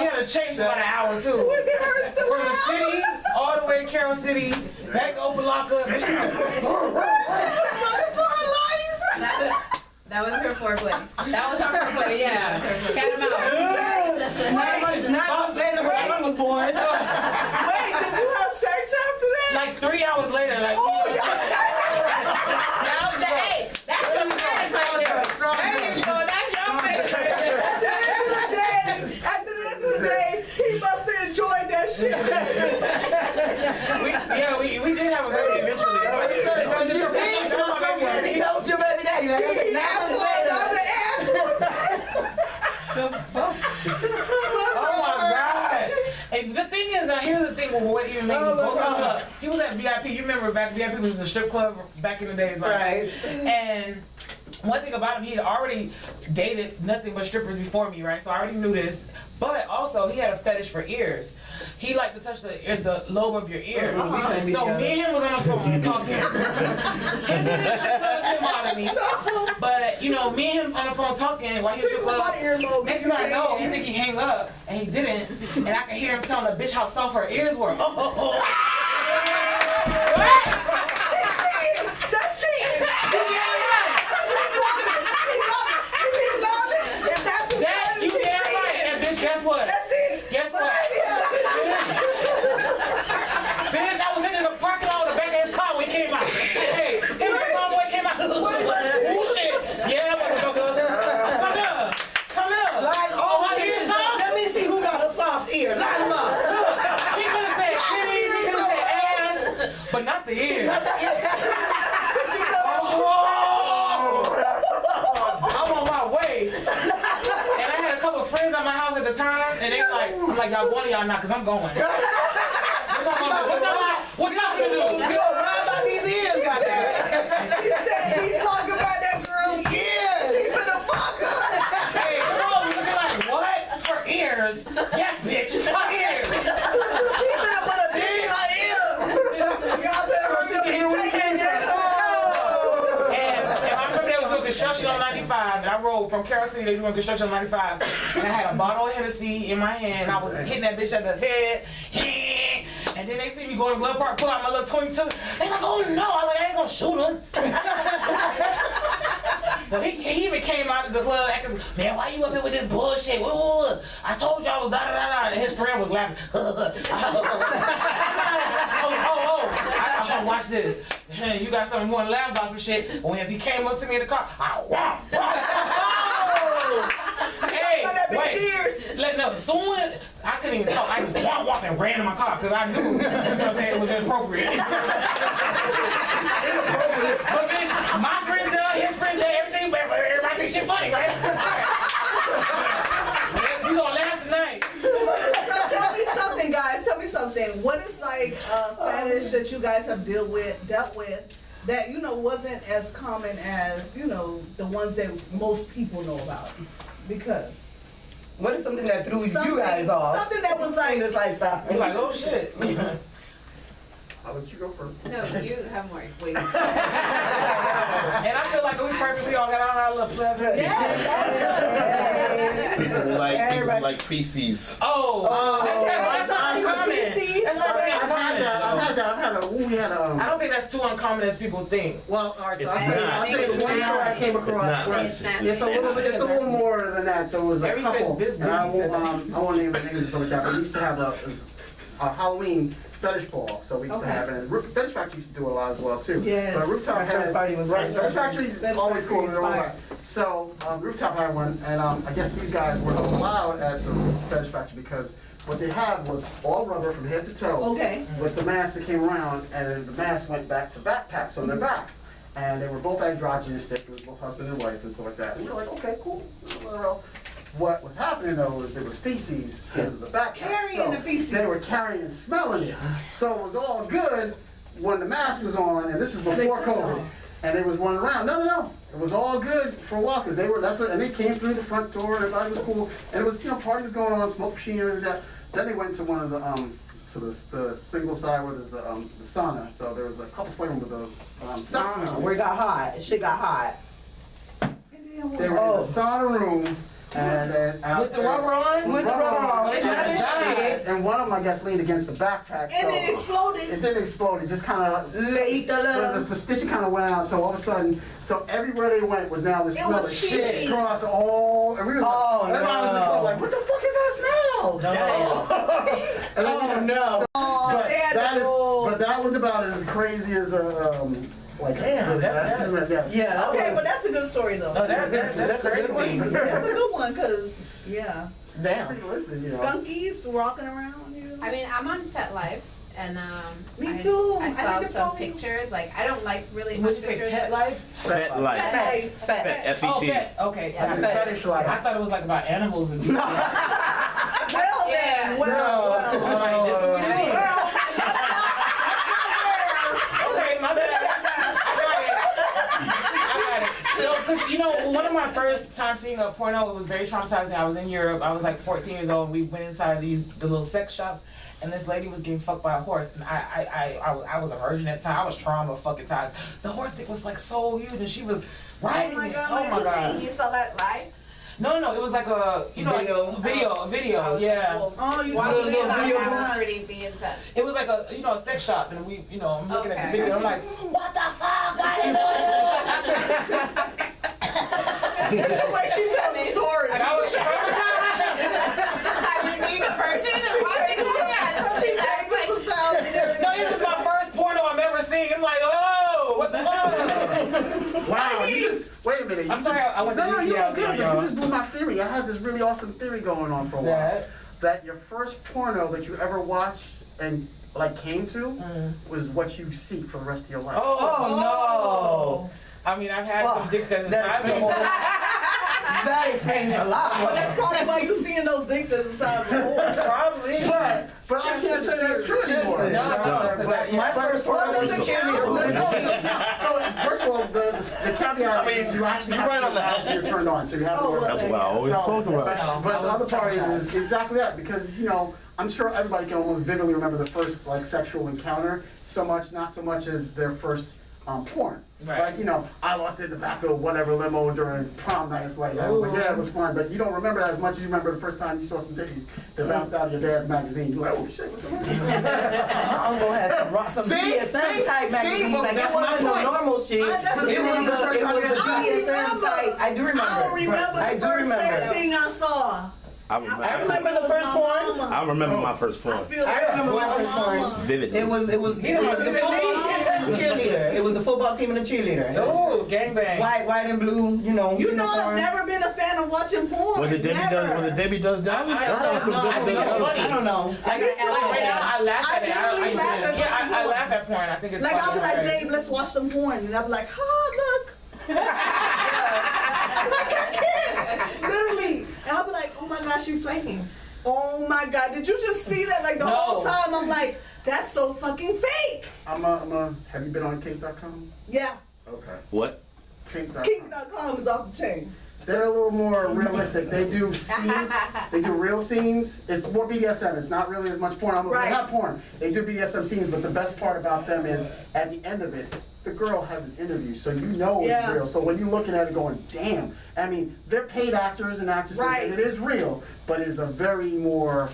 had to change about an hour too. From the city all the way to Carroll City, back to Opalaka. That was her foreplay. That was her foreplay, yeah. Cat and mouse. 9 months later, her son was born. Wait, did you have sex after that? Like 3 hours later, like. Hey, that's your face right there. There you go, that's your face right there. At the end of the day, he must have enjoyed that shit. We did have a baby eventually. He knows your baby daddy. Like, He 9 asked months for later. another Oh my God! And the thing is, now here's the thing with what even made me both of us up. He was at VIP. You remember back VIP was the strip club back in the days, right? And one thing about him, he had already dated nothing but strippers before me, right? So I already knew this. But also, he had a fetish for ears. He liked to touch the lobe of your ear. So me and him was on the phone talking. Him and his strip club didn't bother me. But, you know, me and him on the phone talking while he was strip club. Next thing I know, he think he hang up, and he didn't. And I can hear him telling the bitch how soft her ears were. That's cheating. You damn right. And bitch, guess what? Guess what? Bitch, I was sitting in the parking lot in the back of his car when he came out. Hey, him and his homeboy came out. Ooh, shit. Yeah, motherfucker. Come here. Come here. My ears soft? Let me see who got a soft ear. Line them up. He could have said titties, he could have said ass, but not the ears. I'm on my way. And I had a couple of friends at my house at the time, and they like, I'm like, y'all one of y'all not, cause I'm going. What y'all gonna do? What y'all gonna do? Yo, ride by these ears, goddamn. She said he talking about that girl ears. He's finna fuck her. Hey, girl, you be like, what? Her ears? Yes, bitch, her ears. He finna put a dick in her ear. Y'all better hurry up and take it down. And I remember there was a construction on 95, and I rode from Carroll City, they doing construction on 95, and I had a bottle of Hennessy in my hand, and I was hitting that bitch at the head, and then they see me go to Glove Park, pull out my little 22, they like, oh no, I'm like, I ain't gonna shoot him. But he even came out of the club acting, man, why you up here with this bullshit? I told you I was da-da-da-da, and his friend was laughing. Watch this. You got something more to laugh about some shit. When he came up to me in the car, hey, wait. No, soon as I couldn't even talk, I just walked and ran in my car because I knew, you know what I'm saying, it was inappropriate. But bitch, my friends there, his friends there, everything, but everybody think shit funny, right? We gonna laugh tonight. So tell me something, guys. Tell me something. What is like a fetish that you guys have dealt with that wasn't as common as the ones that most people know about? Because what is something that threw you guys off? Something that was like in this lifestyle. You're like, oh shit. I'll let you go first. No, you have more. Wait. And I feel like we perfect. We all got on our little pleasure. People like feces. That's uncommon. I don't think that's too uncommon as people think. Well, all right, so It's I'll tell you the one I came across. It's a little more than that. So it was a Every couple. fit's And I won't name the names and stuff like that, but we used to have a Halloween fetish ball. So we used to have it. And Fetish Factory used to do a lot as well too. Yes. But Rooftop had Fetish Factory's always cool in their own way. So Rooftop had one, and I guess these guys were allowed at the Fetish Factory because what they had was all rubber from head to toe. Okay. With the mask that came around, and the mask went back to backpacks on their back. And they were both androgynous, they were both husband and wife and stuff like that. And we were like, okay, cool. What was happening though was there was feces in the backpack. Carrying the feces. They were carrying and smelling it. So it was all good when the mask was on, and this is before COVID. And they was running around. No. It was all good for a while because and they came through the front door, everybody was cool. And it was, party was going on, smoke machine and everything like that. Then they went to one of the to the single side where there's the sauna. So there was a couple playing with the sex room. Where it got hot. Shit got hot. They were in the sauna room. And then out With the rubber on? With the rubber on. They tried to shit. and one of them, I guess, leaned against the backpack. And it exploded. It didn't explode. It just kind of the stitching kind of went out. So all of a sudden, so everywhere they went was now this smell of shit across all. And we was Oh, like, everybody was in the club like, what the fuck is that smell? And then, no. but that was about as crazy as like Damn, that's Yeah. Okay, but that's a good story though. Oh, that's crazy. That's a good one, cause yeah, Damn. Listen, you know. skunkies walking around. You know? I mean, I'm on FetLife, and Me too. I I saw need to some follow you. pictures. Like, I don't like really What'd much you say, pictures. pet but- life? Fat life. Fat. Fat. Oh, F-E-T. pet. Okay. Yeah, Fetish life. I thought it was like about animals and Well Yeah. then, well. I'm like, this is what we do. Well, Okay, my bad. I got it. Because, one of my first times seeing a porno, it was very traumatizing. I was in Europe. I was like 14 years old. We went inside the little sex shops, and this lady was getting fucked by a horse. And I was a virgin at the time. I was traumatized. The horse dick was like so huge, and she was riding it. Oh my God. You saw that live? No, it was like a, video, Oh, yeah. cool. Oh, you Well, saw the you video. thought that Wow. would pretty be intense. It was like a sex shop, and I'm looking at the Okay. video. I'm like, what the fuck? Why is it? It's the way she tells the story. I was traumatized. Have you been a virgin and watching that? She changes the sound and everything. No, this is my first porno I'm ever seeing. I'm like, oh, what the fuck? Wow, wait a minute. I'm sorry, I went to No, this you're yeah, good, but yeah. you just blew my theory. I had this really awesome theory going on for a while. Yeah. That your first porno that you ever watched and like came to was what you seek for the rest of your life. Oh, no. I mean, I've had some dicks that's the size of a horse. That explains a lot. But that's probably why you seeing those dicks that's the size of a horse. Probably. But I can't say that's true anymore. My first porno was a cheerleader. So first of all, the caveat is you actually have to have you're turned on, so you have to work. That's what I always talk about. But the other part is exactly that, because I'm sure everybody can almost vividly remember the first like sexual encounter. Not so much as their first porn. Right. Like, I lost it in the back of whatever limo during prom night. It's like, I was like, yeah, it was fun. But you don't remember that as much as you remember the first time you saw some titties that bounced out of your dad's magazine. You're like, oh shit, what's going on? My uncle has some BDSM type magazines. Like, that wasn't no normal shit. It was the BDSM type. I do remember. I don't remember I the do first remember. sex thing I saw. I remember the first porn. I remember my first porn. I feel like I remember my first mama. porn. Vividly. It was the football team and the cheerleader. It was the football team and the cheerleader. Oh, gangbang. White and blue, You know, I've uniforms. never been a fan of watching porn. Was it Debbie Does Dallas? I don't know. Right now, I laugh at it. I literally laugh at I laugh at porn. I think it's Like, funny. I'll be like, babe, let's watch some porn. And I'll be like, look. Like, I can't. Literally. And I'll be like, oh my gosh, she's faking. Oh my God, did you just see that? Like, the whole time, I'm like, that's so fucking fake. Have you been on kink.com? Yeah. Okay. What? Kink.com. Kink.com is off the chain. They're a little more realistic. They do scenes. They do real scenes. It's more BDSM. It's not really as much porn. Right. They have porn. They do BDSM scenes, but the best part about them is at the end of it, the girl has an interview, so you know it's real. So when you're looking at it going, damn, I mean, they're paid actors and actresses, Right. and it is real, but it's a very more,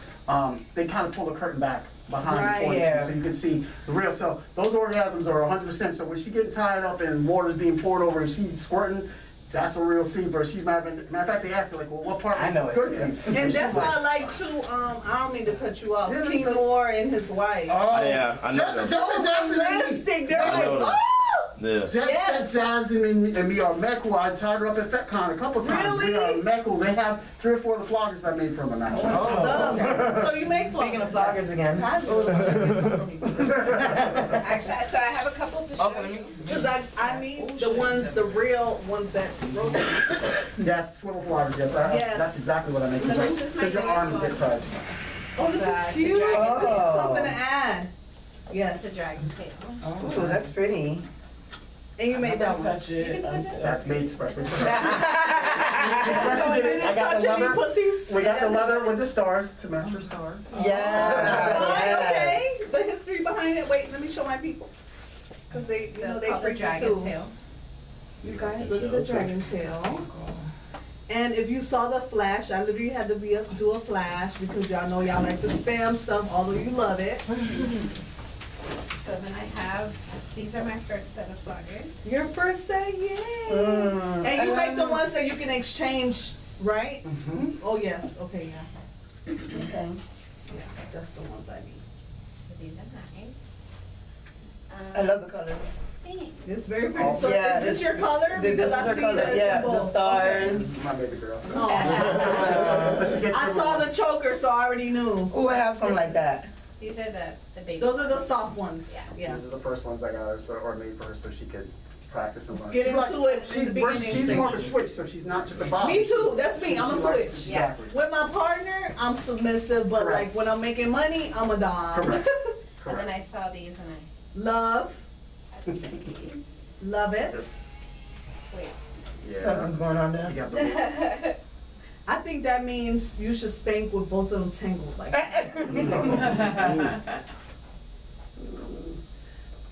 they kind of pull the curtain back behind the porn scene, so you can see the real. So those orgasms are 100%. So when she's getting tied up and water's being poured over and she's squirting, that's a real scene for her. Matter of fact, they asked her, like, well, what part was good for you? And that's why I like too, I don't mean to cut you off, King Noir and his wife. Oh, yeah, I know that. So realistic. They're like, oh! Yeah. Just Jazz and me are Mekul. I tied her up at FetCon a couple times. Really? We are Mekul. They have 3 or 4 of the floggers I made from them, actually. So you make Speaking of floggers again. Actually, so I have a couple to show you. Because I mean the ones, the real ones that rotate. Yes, swivel floggers, yes. Yes. That's exactly what I make. So this is my Because your arms newest get one. tied. Oh, this It's is cute. This Oh. is something to add. Yes. It's a dragon tail. Ooh, that's pretty. And you made that one. Touch You it. can touch it. That's made especially for Oh, I didn't got touch the any leather. pussies. We got the leather with the stars to match your stars. Yeah. Okay. history behind it? Wait, let me show my people. Cause they, you So know, it's they called the freak me dragon too. tail. You guys, look at the dragon tail. And if you saw the flash, I literally had to do a flash because y'all know y'all like the spam stuff, although you love it. So then I have, these are my first set of floggers. Your first set, yay! And you like the ones that you can exchange, right? Mm-hmm. Oh yes, okay, yeah. Okay. Yeah, that's the ones I need. So these are nice. I love the colors. Thanks. It's very pretty. So Yeah, is this your color? This Because is I her see color. that it's Yeah, in the both. stars. This is my baby girl. So, Oh. so she gets I saw the choker, so I already knew. Oh, I have something like that. These are the baby. Those are the soft ones. Yeah. Yeah. These are the first ones I got her, so, or made for her, so she could practice and learn. Get She's into it in the beginning. She's more of a switch, so she's not just a bob. Me too. That's me. I'm a She likes- switch. Yeah. Exactly. With my partner, I'm submissive, but Correct. like when I'm making money, I'm a dom. Correct. And then Correct. I saw these and Love, I had these. love it. Yes. Wait. Yeah. Something's going on You there. got the I think that means you should spank with both of them tangled like that.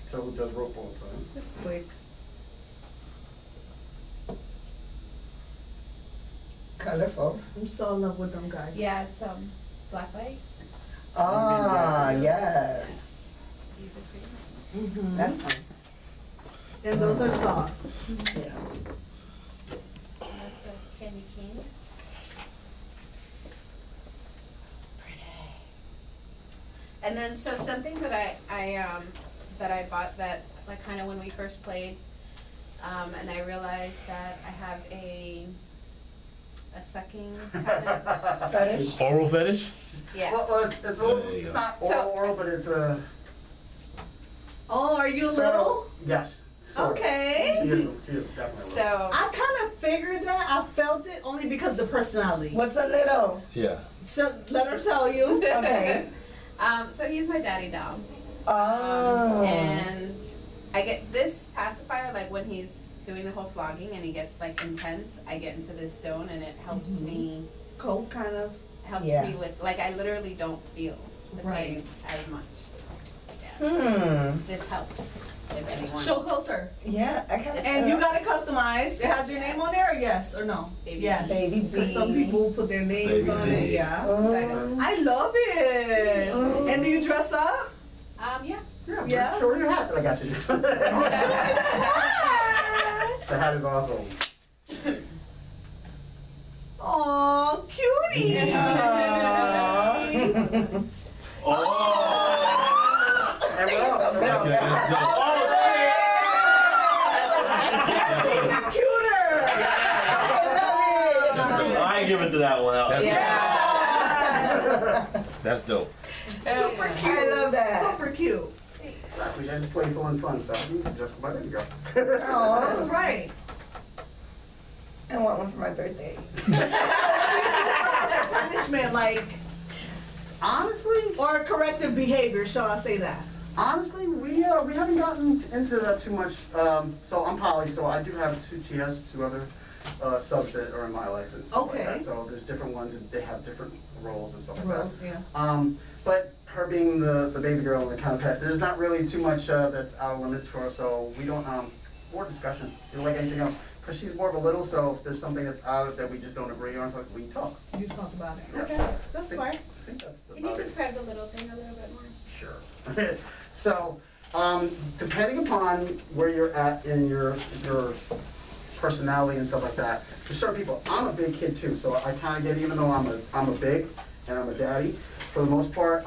So who does rope pulls, huh? That's quick. Colorful. I'm so in love with them guys. Yeah, it's black light. Ah, yes. These are pretty. Mhm. That's fine. And those are soft. Yeah. And that's a candy cane. And then, so something that I bought that, like, kind of when we first played, and I realized that I have a sucking kind of, Fetish? Oral fetish? yeah. Well, it's a little, There you it's go. not So- oral, but it's a. Oh, are you so- little? Yes. So, Okay. She is definitely little. So, I kind of figured that. I felt it only because of personality. What's a little? Yeah. So let her tell you. Okay. so he's my daddy dog. Oh. And I get this pacifier, like when he's doing the whole flogging and he gets like intense, I get into this zone and it helps me, Coke kind of. helps Yeah. me with, like I literally don't feel the Right. pain as much. Yeah. Hmm. This helps if anyone. Show closer. Yeah, I kind of. And you got it customized. It has your name on there, or yes or no? Baby Yes. D. Baby Because D. some people put their names Baby on D. it. Yeah. Oh. I love it. Mm. And do you dress up? Yeah. Yeah, Yeah. show her your hat that I got you. The hat is awesome. Aw, cutie. And what else? That's even cuter. I ain't giving to that one out. That's, Yeah. that's dope. Super cute. I love that. Super cute. Exactly, that's playful and fun, so just my baby girl. Oh, That's right. I want one for my birthday. Punishment, like, Honestly, or corrective behavior, shall I say that? honestly, we haven't gotten into that too much. So I'm poly, so I do have she has two other subs that are in my life and stuff like Okay. that. So there's different ones and they have different roles and stuff like Roles, that. yeah. But her being the baby girl and the kind of pet, there's not really too much that's out of limits for her. So we don't more discussion. Like anything else, because she's more of a little. So if the's something that's out of that we just don't agree on, so we talk. You talk about it. Yeah. Okay, that's fine. I think that's Can you about it. describe the little thing a little bit more? Sure. So, depending upon where you're at in your personality and stuff like that, for certain people, I'm a big kid too, so I kind of get, even though I'm a big and I'm a daddy, for the most part,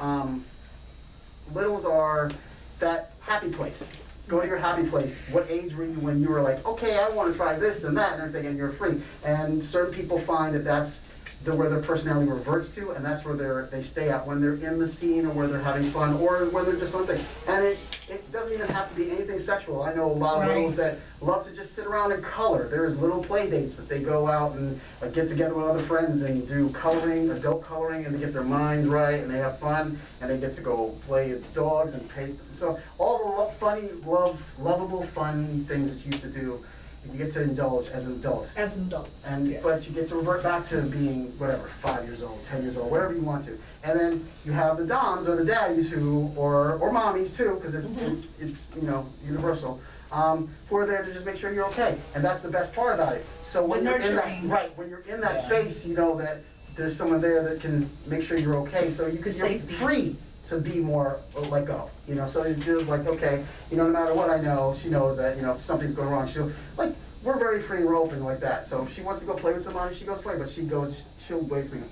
littles are that happy place. Go to your happy place. What age were you when you were like, okay, I want to try this and that and everything, and you're free? And certain people find that that's where their personality reverts to, and that's where they stay at when they're in the scene or where they're having fun or when they're just doing things. And it doesn't even have to be anything sexual. I know a lot of Right. littles that love to just sit around and color. There's little play dates that they go out and get together with other friends and do coloring, adult coloring, and they get their minds right and they have fun and they get to go play with dogs and paint. So all the funny, lovable, fun things that you used to do you get to indulge as an adult. As an adult. And yes. but you get to revert back to being whatever, 5 years old, 10 years old, whatever you want to. And then you have the doms or the daddies who, or mommies too, because it's you know, universal, who are there to just make sure you're okay. And that's the best part about it. So when you're in that, right, when you're in that space, you know that there's someone there that can make sure you're okay. So you're free to be more let go. You know, so it feels like, okay, you know, no matter what I know, she knows that, you know, if something's going wrong, she'll, like, we're very free, we're open like that. So if she wants to go play with somebody, she goes play, but she'll wait for me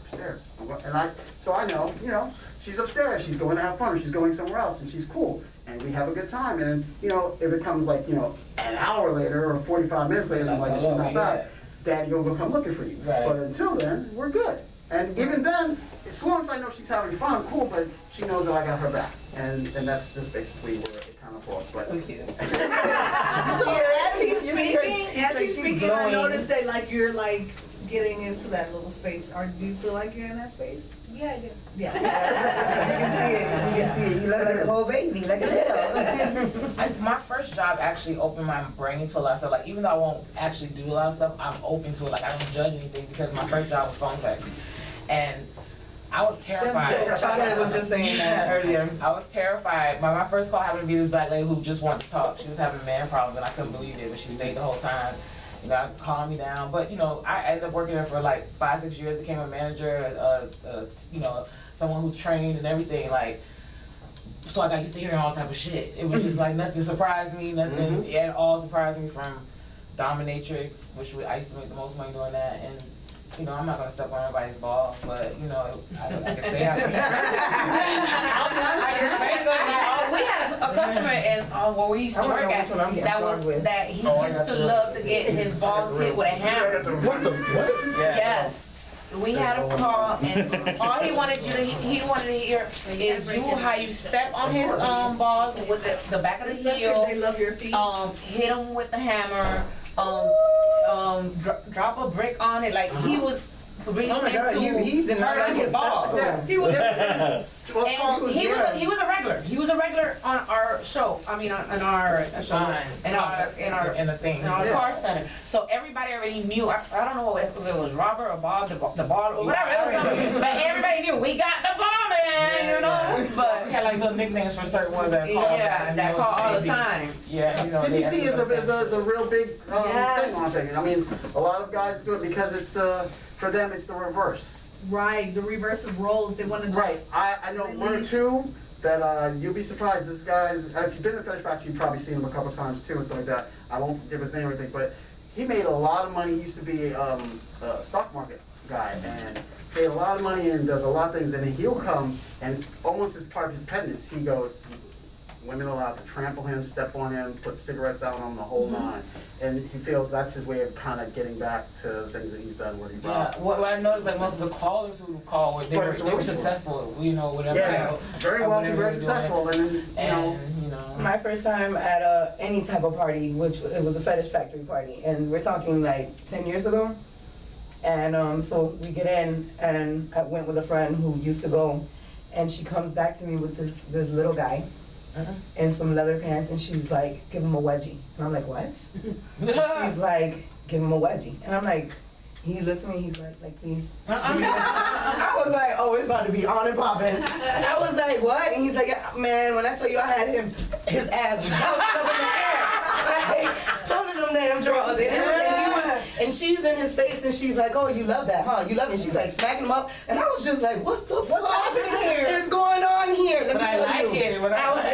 upstairs. And so I know, you know, she's upstairs, she's going to have fun, or she's going somewhere else, and she's cool. And we have a good time. And, you know, if it comes like, you know, an hour later or 45 minutes later, I'm like, she's not back, Daddy will come looking for you. Right. But until then, we're good. And even then, as long as I know she's having fun, I'm cool, but she knows that I got her back. And that's just basically where it kind of falls. But So cute. So as he's speaking, I noticed that like you're like getting into that little space. Or do you feel like you're in that space? Yeah, I do. Yeah. You can see it. You can see it. You look like a whole baby, like a little. My first job actually opened my brain to a lot of stuff. Like, even though I won't actually do a lot of stuff, I'm open to it. Like, I don't judge anything because my first job was phone sex. And I was terrified. Chocolate was just saying that earlier. I was terrified. My first call happened to be this black lady who just wanted to talk. She was having man problems and I couldn't believe it, but she stayed the whole time. You know, calmed me down. But, you know, I ended up working there for like 5-6 years, became a manager, you know, someone who trained and everything. Like, so I got used to hearing all type of shit. It was just like nothing surprised me, nothing at all surprised me, from dominatrix, which I used to make the most money doing that. And, you know, I'm not gonna step on anybody's ball, but you know, I can say I We had a customer in where we used to work at that he used to love to get his balls hit with a hammer. What the what? Yes. We had a call and all he wanted to hear is how you step on his balls with the back of the Especially heel. if they love your feet. Hit him with the hammer. Drop a brick on it. Like he was really into he did not like his balls. balls. He was and he was a regular. He was a regular on our show. I mean, on our show, in our car center. So everybody already knew. I don't know if it was Robert or Bob, the ball or whatever. It was something, but everybody knew we got the ball man. You know. But we had like little nicknames for certain ones that call. Yeah, that call all the time. Yeah, you know, CBT is a real big thing on things. I mean, a lot of guys do it because for them it's the reverse. Right, the reverse of roles. They want to just. Right, I know one or two that you'll be surprised. This guy's, if you've been to Fetish Factory, you've probably seen him a couple times too and stuff like that. I won't give his name or anything, but he made a lot of money. He used to be a stock market guy and paid a lot of money and does a lot of things. And then he'll come and almost as part of his penance, he goes, women are allowed to trample him, step on him, put cigarettes out on him, the whole nine. And he feels that's his way of kind of getting back to things that he's done where he robbed. Yeah, what I noticed, like most of the callers who call, they were successful, you know, whatever. Yeah, very wealthy, very successful, and you know. My first time at any type of party, which it was a Fetish Factory party, and we're talking like 10 years ago. And so we get in, and I went with a friend who used to go, and she comes back to me with this little guy. In some leather pants, and she's like, give him a wedgie. And I'm like, what? She's like, give him a wedgie. And I'm like, he looks at me, he's like, please. I was like, oh, it's about to be on and popping. I was like, what? And he's like, yeah, man, when I tell you I had his ass was up in the air. Like, pulling them damn drawers. And she's in his face, and she's like, oh, you love that, huh? You love it. And she's like smacking him up. And I was just like, what the fuck is going on here? Let me tell you.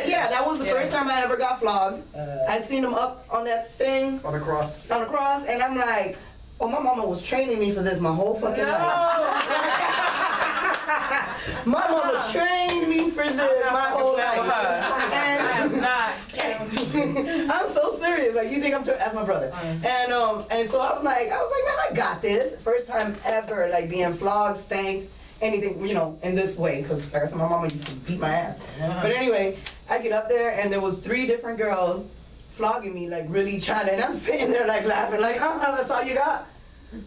Yeah, that was the first time I ever got flogged. I seen him up on that thing. On the cross. On the cross, and I'm like, oh, my mama was training me for this my whole fucking life. My mama trained me for this my whole life. And I'm so serious. Like, you think I'm as my brother. And so I was like, man, I got this. First time ever, like, being flogged, spanked, anything, you know, in this way. Because, like I said, my mama used to beat my ass. But anyway, I get up there, and there was 3 different girls flogging me, like, really trying to, and I'm sitting there, like, laughing, like, that's all you got?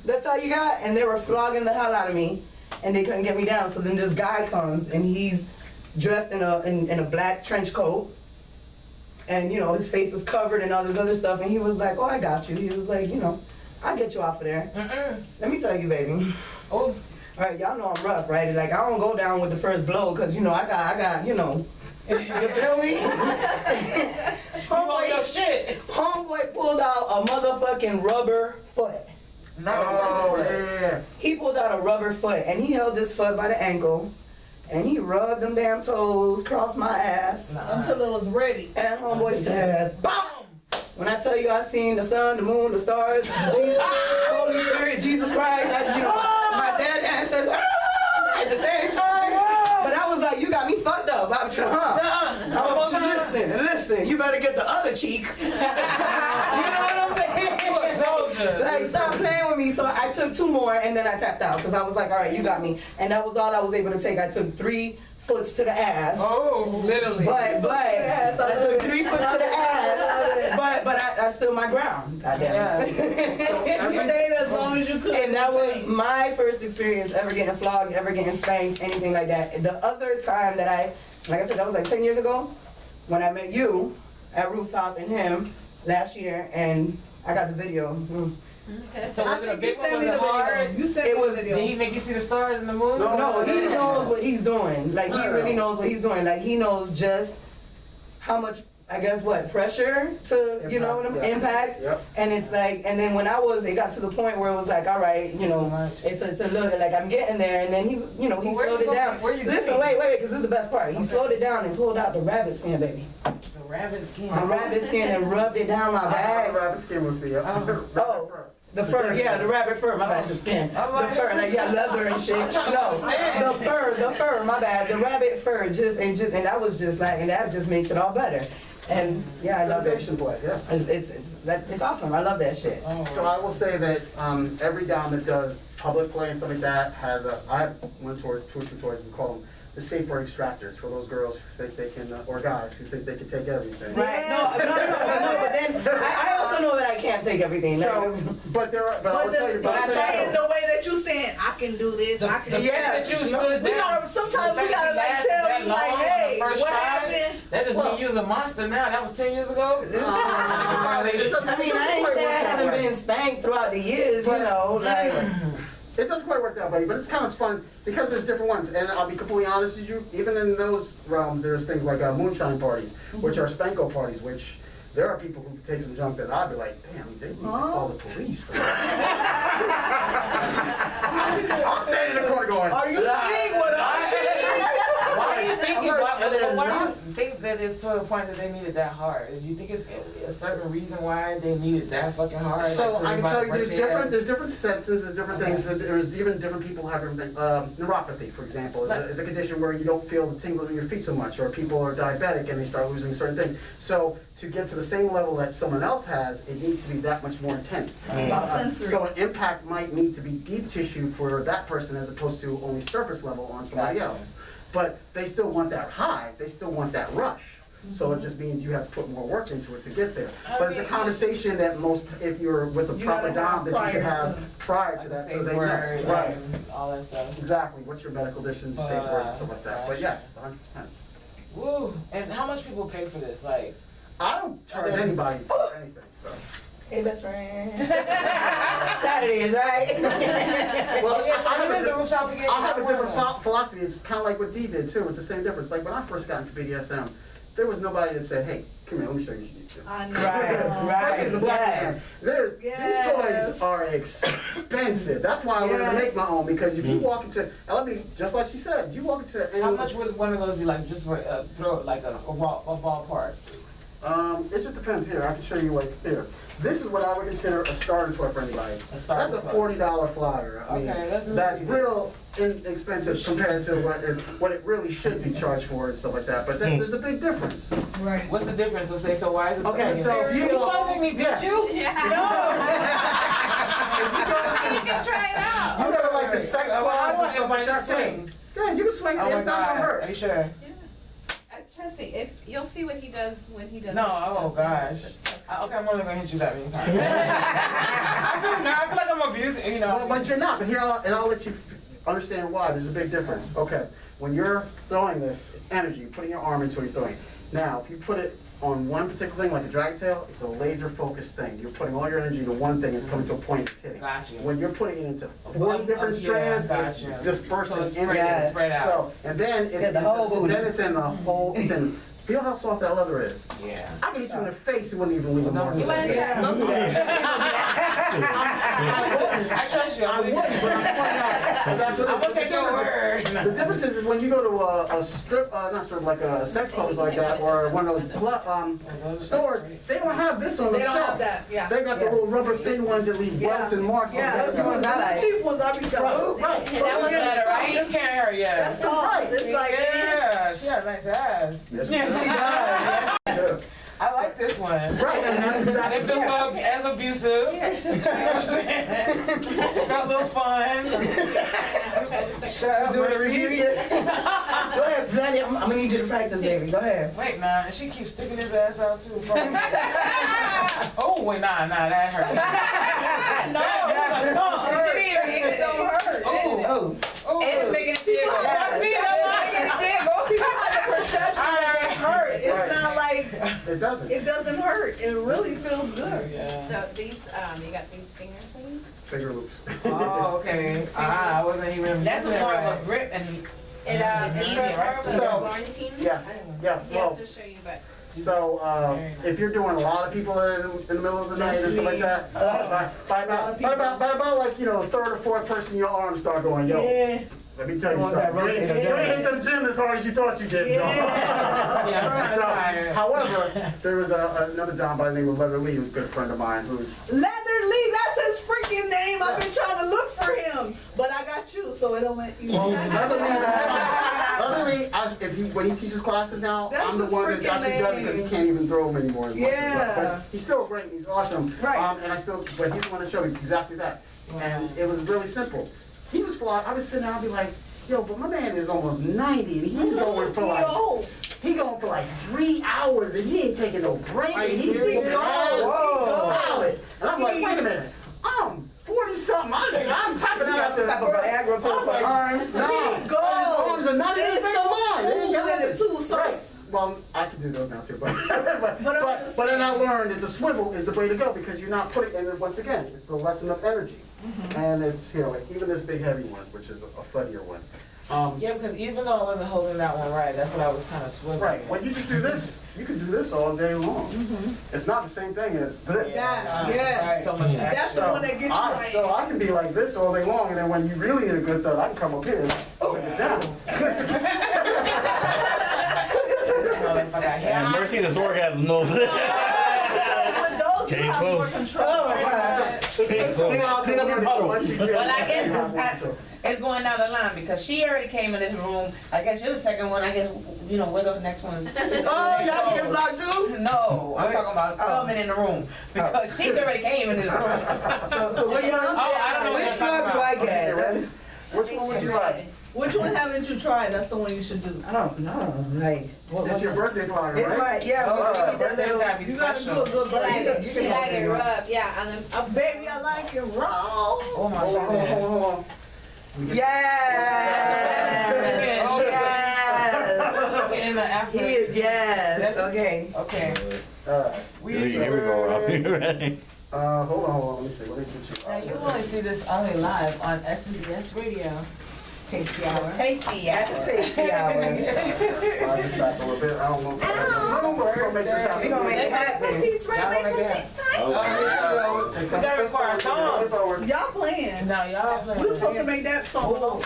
That's all you got? And they were flogging the hell out of me, and they couldn't get me down. So then this guy comes, and he's dressed in a black trench coat, and you know, his face is covered and all this other stuff, and he was like, oh, I got you. He was like, you know, I'll get you off of there. Let me tell you, baby. Oh. All right, y'all know I'm rough, right? Like, I don't go down with the first blow, because, you know, I got, you know, you feel me? Homeboy pulled out a motherfucking rubber foot. Yeah. He pulled out a rubber foot, and he held this foot by the ankle, and he rubbed them damn toes, crossed my ass, Until it was ready. and homeboy said, BOOM! When I tell you I seen the sun, the moon, the stars, Jesus, Holy Spirit, Jesus Christ, you know, my dad ancestors at the same time. But I was like, you got me fucked up. I was like, listen, you better get the other cheek. You know what I'm saying? Soldier. Like, stop playing with me. So I took 2 more and then I tapped out because I was like, all right, you got me. And that was all I was able to take. I took 3 foots to the ass. Oh, literally. But I took 3 foots to the ass. But I stood my ground. Goddamn. You stayed as long as you could. And that was my first experience ever getting flogged, ever getting spanked, anything like that. The other time that like I said, that was like 10 years ago when I met you at Rooftop and him last year, and I got the video. So was it a big one? Was it hard? You said It was. Did he make you see the stars and the moon? No, he knows what he's doing. Like, he really knows what he's doing. Like, he knows just how much, I guess, pressure to, you know what I mean, impact. Yep. And it's like, and then when it got to the point where it was like, all right, you know, it's a little, like, I'm getting there, and then he, you know, he slowed it down. Listen, wait, because this is the best part. He slowed it down and pulled out the rabbit skin, baby. The rabbit skin. The rabbit skin and rubbed it down my back. Rabbit skin would be The fur, yeah, the rabbit fur, my bad, the skin. The fur, like, yeah, leather and shit. No, the fur, my bad. The rabbit fur, and that was just like, and that just makes it all better. And yeah, I love it. Sensation play, yeah. It's awesome. I love that shit. So I will say that every dom that does public play and stuff like that has I have one toy, 2 or 3 toys, we call them the safe word extractors for those girls who think they can, or guys who think they can take everything. Right. No, but then I also know that I can't take everything. So, but I will tell you, But the way that you saying, I can do this, I can. That you stood down. Sometimes we gotta like tell you like, hey, what happened? That just means you was a monster now. That was 10 years ago. I mean, I ain't say I haven't been spanked throughout the years, you know, like. It doesn't quite work that way, but it's kind of fun because there's different ones. And I'll be completely honest with you, even in those realms, there's things like moonshine parties, which are spanko parties, which there are people who take some junk that I'd be like, damn, they need to call the police for that. I'm standing in the corner going, Are you seeing what I'm seeing? Why do you think that it's to the point that they need it that hard? Do you think it's a certain reason why they need it that fucking hard? So like, I can tell you, there's different senses, there's different things. There's even different people have different things. Neuropathy, for example, is a condition where you don't feel the tingles in your feet so much, or people are diabetic and they start losing certain things. So to get to the same level that someone else has, it needs to be that much more intense. It's about sensory. So an impact might need to be deep tissue for that person as opposed to only surface level on somebody else. But they still want that high, they still want that rush. So it just means you have to put more work into it to get there. But it's a conversation that if you're with a proper dom, that you should have prior to that, so they know. Right. All that stuff. Exactly. What's your medical conditions, your safe words, and stuff like that. But yes, 100%. Woo! And how much people pay for this? Like, I don't charge anybody for anything. So. Hey, best friend. Saturdays, right? Well, yeah, so I when is the rooftop again? have a different philosophy. It's kind of like what Dee did too. It's the same difference. Like when I first got into BDSM, there was nobody that said, "Hey, come here, let me show you what you need to do." I know. Right, As a black man, Yes. these toys are expensive. That's why I wanted to make my own, because if you walk into, and let me, just like she said, you walk into any. How much would one of those be like? Just for throw like a ballpark. It just depends. Here, I can show you like here. This is what I would consider a starter toy for anybody. That's a $40 flyer. I mean, that's real inexpensive compared to what it really should be charged for and stuff like that. But there's a big difference. Right. What's the difference? So why is it? Okay, so if you supposed me beat you? Yeah. No. You can try it out. You never like the sex clubs and stuff like that. Swing. Yeah, you can swing it. It's not gonna hurt. Are you sure? Trust me, if you'll see what he does when he does. No, oh gosh. Okay, I'm only gonna hit you that many times. I feel like I'm abusing, you know. Well, but you're not. But here, I'll let you understand why. There's a big difference. Okay, when you're throwing this, it's energy. You're putting your arm into it, you're throwing. Now, if you put it on one particular thing, like a drag tail, it's a laser focused thing. You're putting all your energy into one thing, it's coming to a point, it's hitting. Gotcha. When you're putting it into 40 different strands, gotcha. it's dispersing So it's instantly. spread out. So, and then it's, the whole booty. then it's in the whole, it's in, feel how soft that leather is. Yeah. I can hit you in the face, it wouldn't even leave a mark. You wanna Yeah. Don't do that. I trust you. I would, but I'm pointing out. But that's what I'm gonna take your word. The difference is when you go to a strip, not strip, like a sex club like that, or one of those stores, they don't have this on the They don't shelf. have that, yeah. They got the little rubber thin ones that leave welts and marks. Yeah, on that's them. the ones I like. Cheap ones I be selling. Right. That was better, right? This can't hurt, yeah. That's all. It's like, Yeah, she has a nice ass. Yes, Yeah, she does. Yes. Yeah. I like this one. Right, and that's I exactly didn't feel so as abusive. You know what I'm saying? It felt a little fun. Shut up, Do a review Mercy. here. Go ahead, Blondie. I'm gonna need you to practice, baby. Go ahead. Wait, nah, and she keeps sticking his ass out too. Oh, wait, nah, that hurt. it don't hurt. Oh, oh. It's making it jiggle. I see it. People have the perception that it hurt. It's not like, It doesn't. it doesn't hurt. It really feels good. Yeah. So these, you got these finger things? Finger loops. Oh, okay. I wasn't even. That's more of a grip and It, It's it's easier, for right? more So- quarantine? Yes, yeah, Yes, well, to show you, but. so, if you're doing a lot of people that are in the middle of the night or something like that, by about like, the third or fourth person, your arms start going, yo, Yeah. let me tell you The ones that something. You rotate ain't again. hit them gym as hard as you thought you did, Yeah. Yeah, I'm kind of So, tired. however, there was another John by the name of Leather Lee, who's a good friend of mine, who's Leather Lee, that's his freaking name. I've been trying to look for him, but I got you, so it don't let you. well, Leather Lee, when he teaches classes now, That's I'm the his one that freaking actually does it because he name. can't even throw them anymore. As much as he Yeah. does. But he's still great. He's awesome. Right. But he's the one that showed me exactly that. And it was really simple. He was flying. I was sitting there. I'd be like, yo, but my man is almost 90 and he's going for like. Yo. He going for like 3 hours and he ain't taking no break. Are you And he serious? beat it out. Whoa. Solid. And I'm like, wait a minute. I'm 40 something. I'm tapping You out got some type of Viagra pill for arms. No. He His arms are not even It's big so as mine. They ain't smooth got with it nothing. too, so Right. Well, I can do those now too, but I'm just but then I saying. learned that the swivel is the way to go because you're not putting, and once again, it's the lesson of energy. And it's, like even this big heavy one, which is a funnier one. Yeah, because even though I wasn't holding that one right, that's what I was kind of swiveling. Right, when you just do this, you can do this all day long. It's not the same thing as this. Yeah, Right, yes. So much action. That's the one that gets you like. So I can be like this all day long, and then when you really need a good thud, I can come up here and put it down. And Mercy, this orgasm knows it. With those, you Can't have more close. control. Oh my God. Clean up your puddle. Well, I guess it's going down the line because she already came in this room. I guess you're the second one. I guess where the next one is. Oh, y'all get vlog too? No, I'm talking about coming in the room because she already came in this room. So which one? I don't know what Which you're vlog talking do I about. get? Which one would you like? Which one haven't you tried? That's the one you should do. I don't know. Like, It's your birthday party, It's right? my, yeah. Oh, birthday's gotta be You gotta do special. a good She like birthday. it, she like it rough, yeah, and then. Baby, I like it raw. Oh my Hold on, goodness. hold on. Yes. Oh, Yes. In the after. He is, yes. That's- Okay. Okay. Alright, Here we go, Rob. You ready? hold on, let me see, let me get Now you. you only see this only live on SNDS Radio. Tasty hour. Tasty, At the tasty hour. Slide this back a little bit, I don't know. We're gonna make this happen. We gonna make it happen. Seats right, Y'all right, make right, that. seats right. Oh, here we go. We gotta record a song. Forward. Y'all playing. No, y'all playing. We were supposed to make that song alone.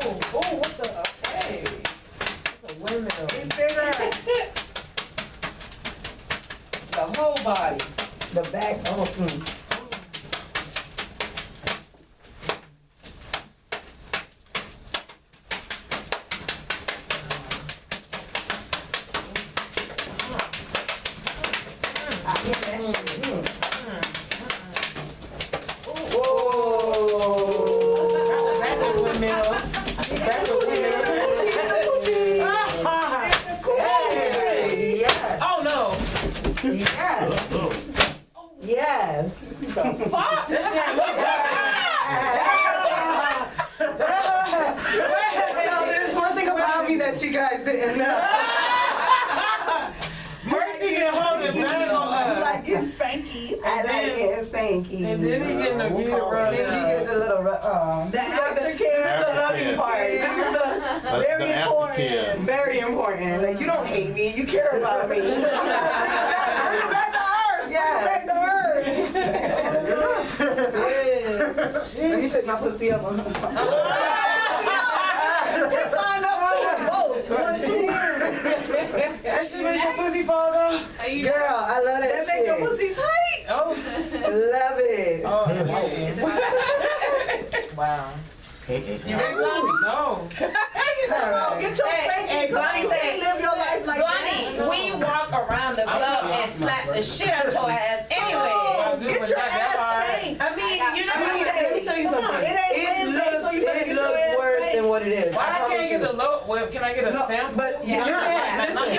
Oh, what the? Okay. It's a windmill. Get bigger. The whole body. The back. Oh, Back was windmill. Back was windmill. Hey, yes. Oh no! Yes. Yes. Fuck! That shit ain't So there's one thing about me that you guys didn't know. Mercy get holding back on You her. like getting spanky. I like it, stanky. And then he getting the gear Then you get the little, The aftercare. the loving part. This is the very the important. aftercare. Very important. Like, you don't hate me, you care about me. Bring it back to earth. Yes. Bring it back to earth. Yes. Let me put my pussy up on Line up to both. 1, 2. That shit make your pussy fall down. Are you Girl, I love that That make your shit. pussy tight. Oh. Love it. Oh, yeah. Wow. You ready, Blondie? No. Come on, get your spanky. Hey, Come on, Blondie you said- can't live your life like Blondie, that. we walk around the club and slap the shit out your ass anyway. Oh, get your ass spanked. I mean, you know I what mean, let me tell you Come on, something. it ain't Wednesday, so you better it get your looks ass worse spanked. than what it is. Why I promise can't get you. the low? Well, can I get a No, sample? but Yeah. you can't. You Listen. can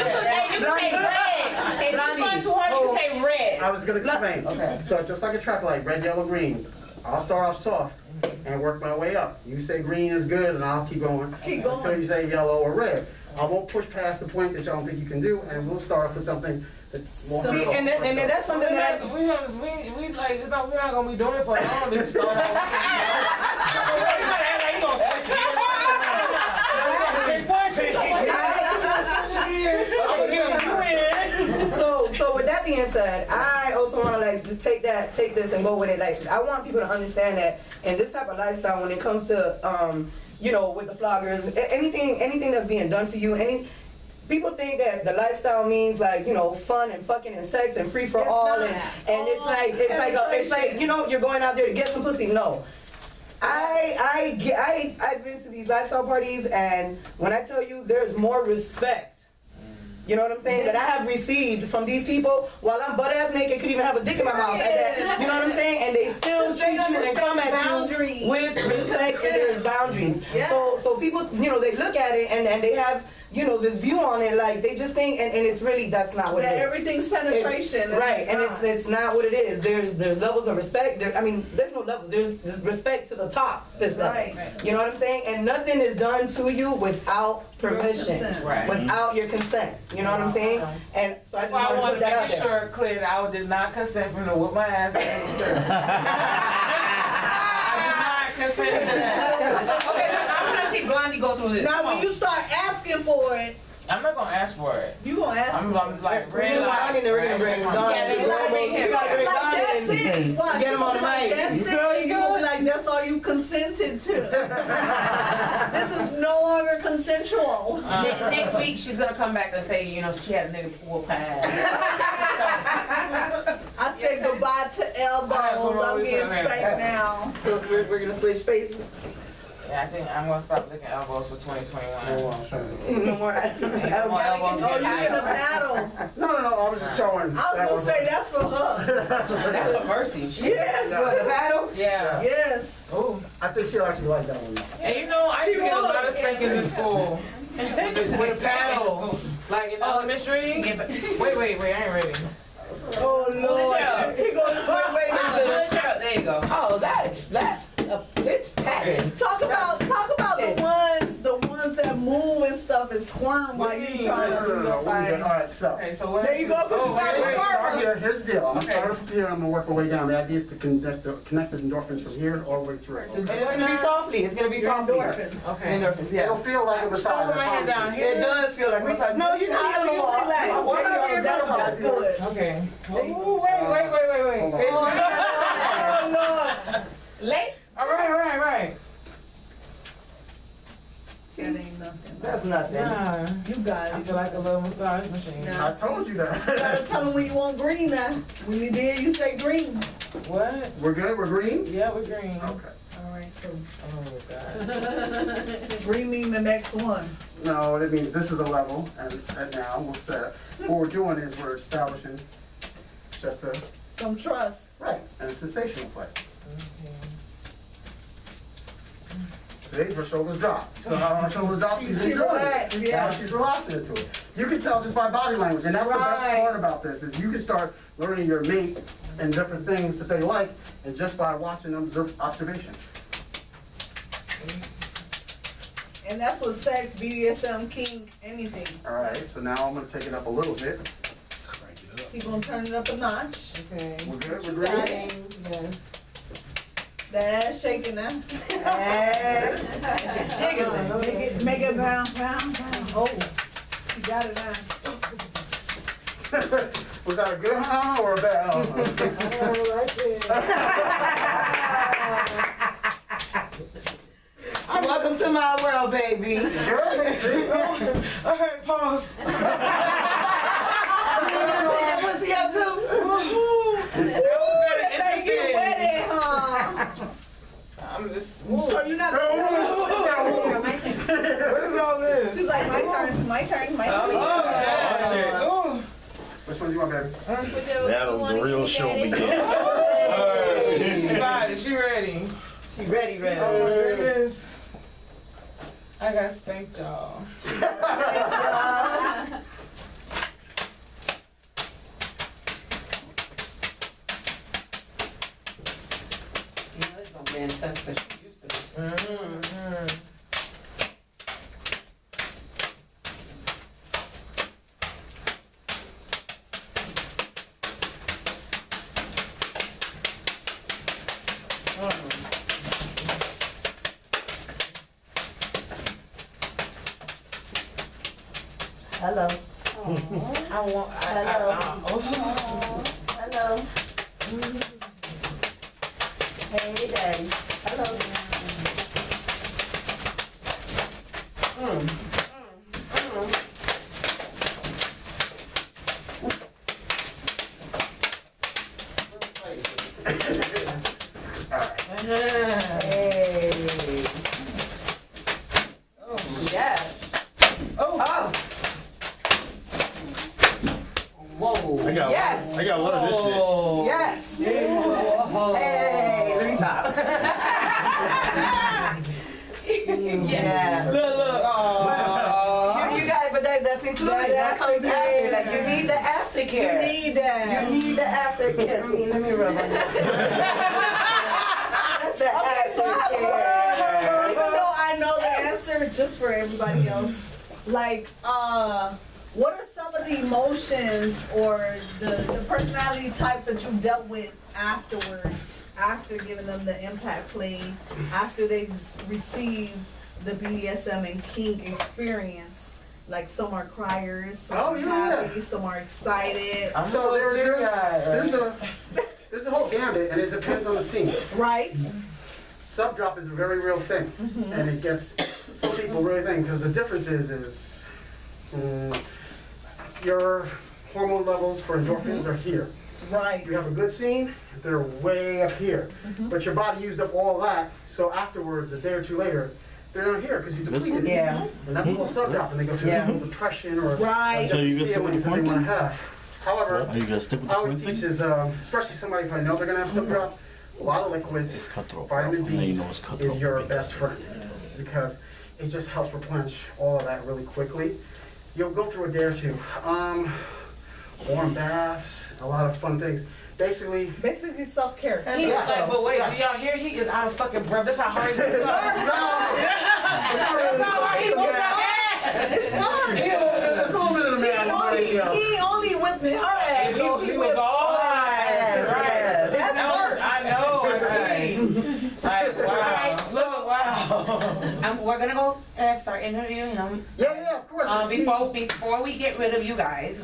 say red. If you're going too hard, you can say red. I was gonna explain. Okay. So just like a traffic light, red, yellow, green. I'll start off soft and work my way up. You say green is good, and I'll keep going. Keep going. Until you say yellow or red. I won't push past the point that y'all don't think you can do, and we'll start off with something that's more. See, and that's something that We like, it's not, we're not gonna be doing it for long. It's so long. You gotta act like you gonna switch gears. I'm gonna give you in. So with that being said, I also want to like to take this and go with it. Like, I want people to understand that in this type of lifestyle, when it comes to you know, with the floggers, anything that's being done to you, people think that the lifestyle means like, you know, fun and fucking and sex and free for all, not. and it's like you know, you're going out there to get some pussy. No. I've been to these lifestyle parties, and when I tell you there's more respect, you know what I'm saying, that I have received from these people while I'm butt ass naked, could even have a dick in my mouth. You know what I'm saying? And they still treat you and come at boundaries. you with respect, and there's boundaries. Yes. So people, you know, they look at it and they have, you know, this view on it, like they just think, and it's really, that's not what That it is. everything's penetration. Right, and not. it's not what it is. There's levels of respect. I mean, there's no levels. There's respect to the top. This level. Right. You know what I'm saying? And nothing is done to you without permission, consent. Right. without your consent. You know what I'm saying? And so I just Well, I want wanted to to put that out make it there. sure clear that I did not consent for him to whoop my ass. I did not consent to that. Okay, I want to see Blondie go through this. Now, Come when on. you start asking for it, I'm not gonna ask for it. you gonna ask I'm for like, We're gonna Donnie, then we're gonna bring Donnie. Yeah, they're gonna bring him. You gotta bring Like, Donnie that's in. it. Watch, Get him on the like, mic. That's You it. feel And you're gonna be like, that's all you consented to. This is no longer consensual. Next week, she's going to come back and say, you know, she had a nigga pull pad. I said goodbye to elbows. I'm getting spanked now. So we're gonna switch spaces. Yeah, I think I'm gonna stop licking elbows for 2021. No more. elbows. Oh, you get a paddle. No, I was just showing. I was gonna say that's for her. That's a mercy. Yes. The battle? Yeah. Yes. Ooh. I think she'll actually like that one. And you know, I used to get a lot of spankings in school. With a paddle. Like in elementary. Wait, I ain't ready. Oh Lord. He going this way. Wait a minute. There you go. Oh, it's padded. Talk about the ones that move and stuff and squirm while you trying to do your All thing. right, so. Okay, so what? There you go. Oh, wait. Start here. Here's the deal. I'm gonna Okay. start up here. I'm gonna work my way down. The idea is to connect the endorphins from here all the way through. And it's gonna be softly. It's gonna be softly. Endorphins. Okay. Endorphins, yeah. It'll feel like a massage. Put my hand down here. It does feel like massage. No, you're not on the wall. Relax. What are you doing? That's good. Okay. Ooh, wait. Hold on. Oh Lord. Late. All right. That ain't nothing. That's nothing. Nah, You got I it. feel like a little massage machine. Nah. I told you You that. gotta tell them when you want green now. When you did, you say green. What? We're good? We're green? Yeah, we're green. Okay. All right, so Oh God. green mean the next one. No, it means this is a level, and now we'll set. What we're doing is we're establishing just a Some trust. right and a sensational play. See, her shoulders drop. So how her shoulders drop, she's She enjoying relaxed, it. yeah. Now she's relaxing into it. You can tell just by body language, and that's the best Right. part about this is you can start learning your mate and different things that they like, and just by watching observation. And that's what sex, BDSM, kink, anything. All right, so now I'm gonna take it up a little bit. Crank it He gonna turn it up a notch. Okay. We're good, You we're got ready? it. Yes. That's shaking now. Make it pound, pound, pound. Oh, you got it now. Was that a good or a bad Welcome to my world, baby. Okay, pause. What's he up to? That was very Thank you, interesting. wedding, huh? I'm just. So you're not gonna tell us? What is all this? She's like, my turn, my turn, my turn. Oh, yeah. Oh. Which one do you want, baby? That'll the real show begins. She bought it. She ready. She ready, ready. Oh my goodness. I got spanked, y'all. You know, it's gonna be intense because she's used to this. Hello. I want. Hello. Hey, daddy. Hello. Hey. Yes. Oh. Whoa. I got Yes. I got one of this shit. Oh. Yes. Whoa. Hey, let me stop. Yeah. Look. You guys, but that's included. That comes after. Like you need the aftercare. You need that. You need the aftercare. I mean, let me rub on that. That's the Okay, so I have a aftercare. even though I know the answer, just for everybody else, like, what are some of the emotions or the personality types that you dealt with afterwards, after giving them the impact play, after they received the BDSM and kink experience? Like some are criers, some Oh, are yeah. happy, some are excited, So there's a whole gambit, and it depends on the scene. right? Sub drop is a very real thing, and it gets some people really think, because the difference is your hormone levels for endorphins are here. Right. You have a good scene, they're way up here, but your body used up all that, so afterwards, a day or two later, they're not here because you depleted it. Yeah. And that's called sub drop, and they go through Yeah. depression or Right. So you gonna stick with feelings the that they want to point have. However, Are you gonna stick with I the always point teach thing? is, especially somebody if I know they're gonna have sub drop, a lot of liquids, It's cutthroat. vitamin Now you D know it's cutthroat. is your best friend because it just helps replenish all of that really quickly. You'll go through a day or two. Warm baths, a lot of fun things. Basically, Self-care. He was like, but wait, do y'all hear? He is out of fucking breath. That's how hard he is. That's how hard he works out. It's fun. it's a little bit of the man's He only whipped her ass. So he He was whipped all our ass. Yes, right. yes. That's work. I know. I see. Like, wow. Alright, Look, wow. We're gonna go and start interviewing him. Yeah, of course. Before we get rid of you guys,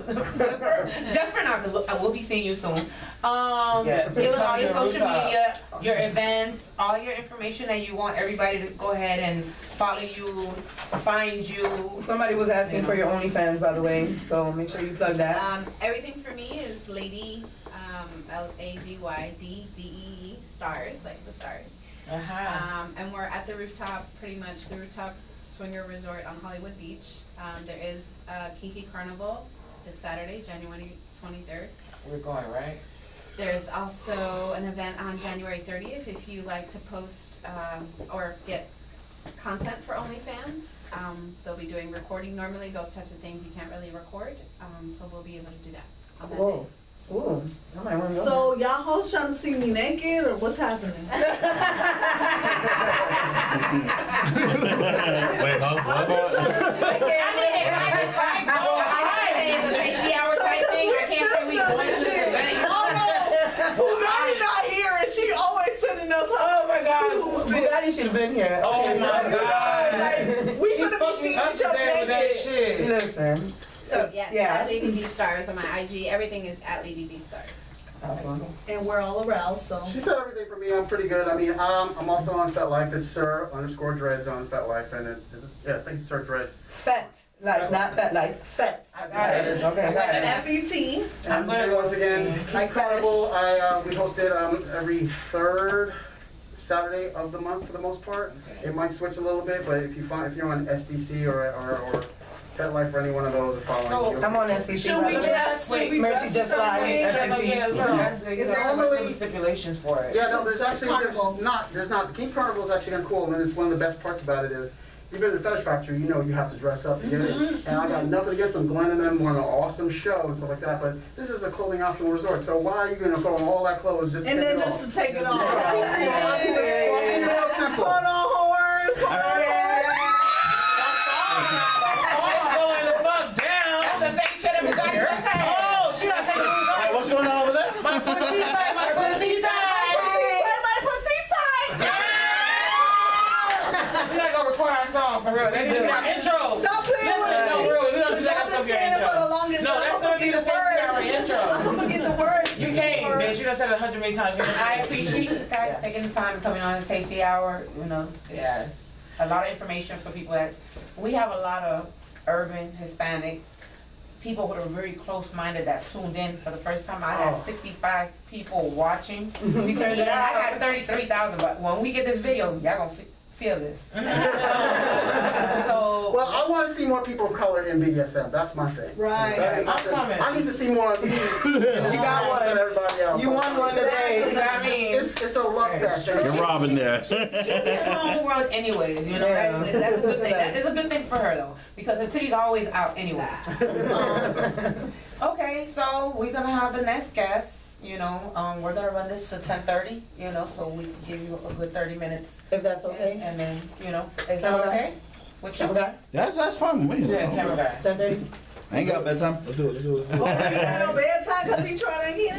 just for now, because I will be seeing you soon. Yes. Give us all your Come to social Rooftop. media, your events, all your information that you want everybody to go ahead and follow you, find you. Somebody was asking for your OnlyFans, by the way, so make sure you plug that. Everything for me is Lady, LADYDDEE stars, like the stars. And we're at the rooftop, pretty much the rooftop swinger resort on Hollywood Beach. There is a Kinky Carnival this Saturday, January 23rd. We're going, right? There's also an event on January 30th if you like to post or get content for OnlyFans. They'll be doing recording normally, those types of things you can't really record. So we'll be able to do that on that day. Cool. Ooh, I might want to go. So y'all hoes trying to see me naked or what's happening? Wait, huh? It's a 60-hour type thing. I can't say we doing Everybody should have been here. Oh Okay, my You know, God. like, we She should be fucked me seeing up each other today with that naked. shit. Listen. So yes, Yeah. at Lady B Stars on my IG, everything is at Lady B Stars. Awesome. And we're all aroused, so. She said everything for me. I'm pretty good. I mean, I'm also on FetLife. It's Sir_Dreads on FetLife, and I think it's Sir Dreads. Fet life, not pet life. Fet. I got it. Okay. I got it. FET. I'm gonna go once again, see. incredible. We hosted every third Saturday of the month for the most part. It might switch a little bit, but if you're on SDC or FetLife or any one of those, So, you'll I'm on see- SBC. Should we brother. just, Wait, should we Mercy just JustFly, something? SBC. Is there some stipulations for it? Yeah, no, There's there's Carnival. not. The King Carnival is actually kind of cool, and it's one of the best parts about it is, you've been to the Fetish Factory, you know you have to dress up to get in. And I got nothing against them. Glenn and them were on an awesome show and stuff like that, but this is a clothing optional resort, so why are you gonna put on all that clothes just to And take then it just off? to take it off. So it's real simple. Hold on, whores. Hold on, whores. Oh, going the fuck down. That's the same shit that we got here. Oh, she got to take the moves off. Hey, what's going on over there? My pussy side, my pussy side. My pussy side. We gotta go record our song for real. They need to be our intro. Stop playing Listen, with no, me. real, we gotta do Y'all that been stuff your saying it for the intro. longest. No, I'm that's gonna be the forget thing for our I'm intro. gonna forget the words. You can't, bitch. You done said it 100 many times. I appreciate you guys taking the time coming on the Tasty Hour. You know, it's a lot of information for people that we have a lot of urban Hispanics, people who are very close-minded that tuned in for the first time. I had 65 people watching. We turned it And I out. got 33,000, but when we get this video, y'all gonna feel this. So, Well, I want to see more people of color in BDSM. That's my thing. Right. I'm coming. I need to see more of me. You got one. Than everybody else. You won one today. you know what I mean? It's a love fest. You're robbing there. She'll be in her own world anyways, you know, Yeah. that's a good thing. That is a good thing for her though, because her titty's always out anyways. Okay, so we're gonna have the next guest, you know, we're gonna run this to 10:30, you know, so we can give you a good 30 minutes. If that's okay. And then, you know, is that Camera guy? okay? With you? Okay. That's fine with me. Yeah, camera guy. 10:30. I ain't got bedtime. Let's do it. Oh, you got no bedtime because he trying to get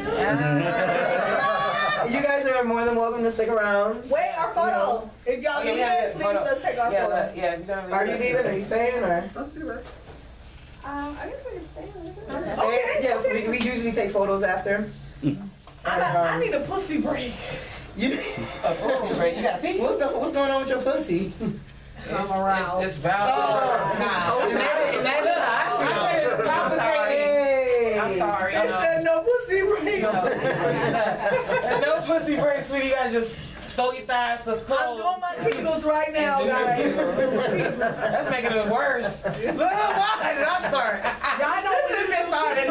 You guys are more than welcome to stick around. Wait, our photo. If y'all Okay, leave yeah, it, please photo. let's take our Yeah, photo. yeah, you're gonna Are you leaving? Are you staying or? Let's do that. I guess we can stay a little bit. Okay, Yes, okay. we usually take photos after. I need a pussy break. You, Oh, right, you gotta pee? what's going on with your pussy? I'm aroused. It's valid. Imagine I'm sorry. Hey. I'm sorry. They said no pussy break. No pussy break, sweetie. You gotta just throw your thighs to the I'm clothes. doing my kegels right now, guys. That's making it worse. Why did I start? Y'all know when you get started.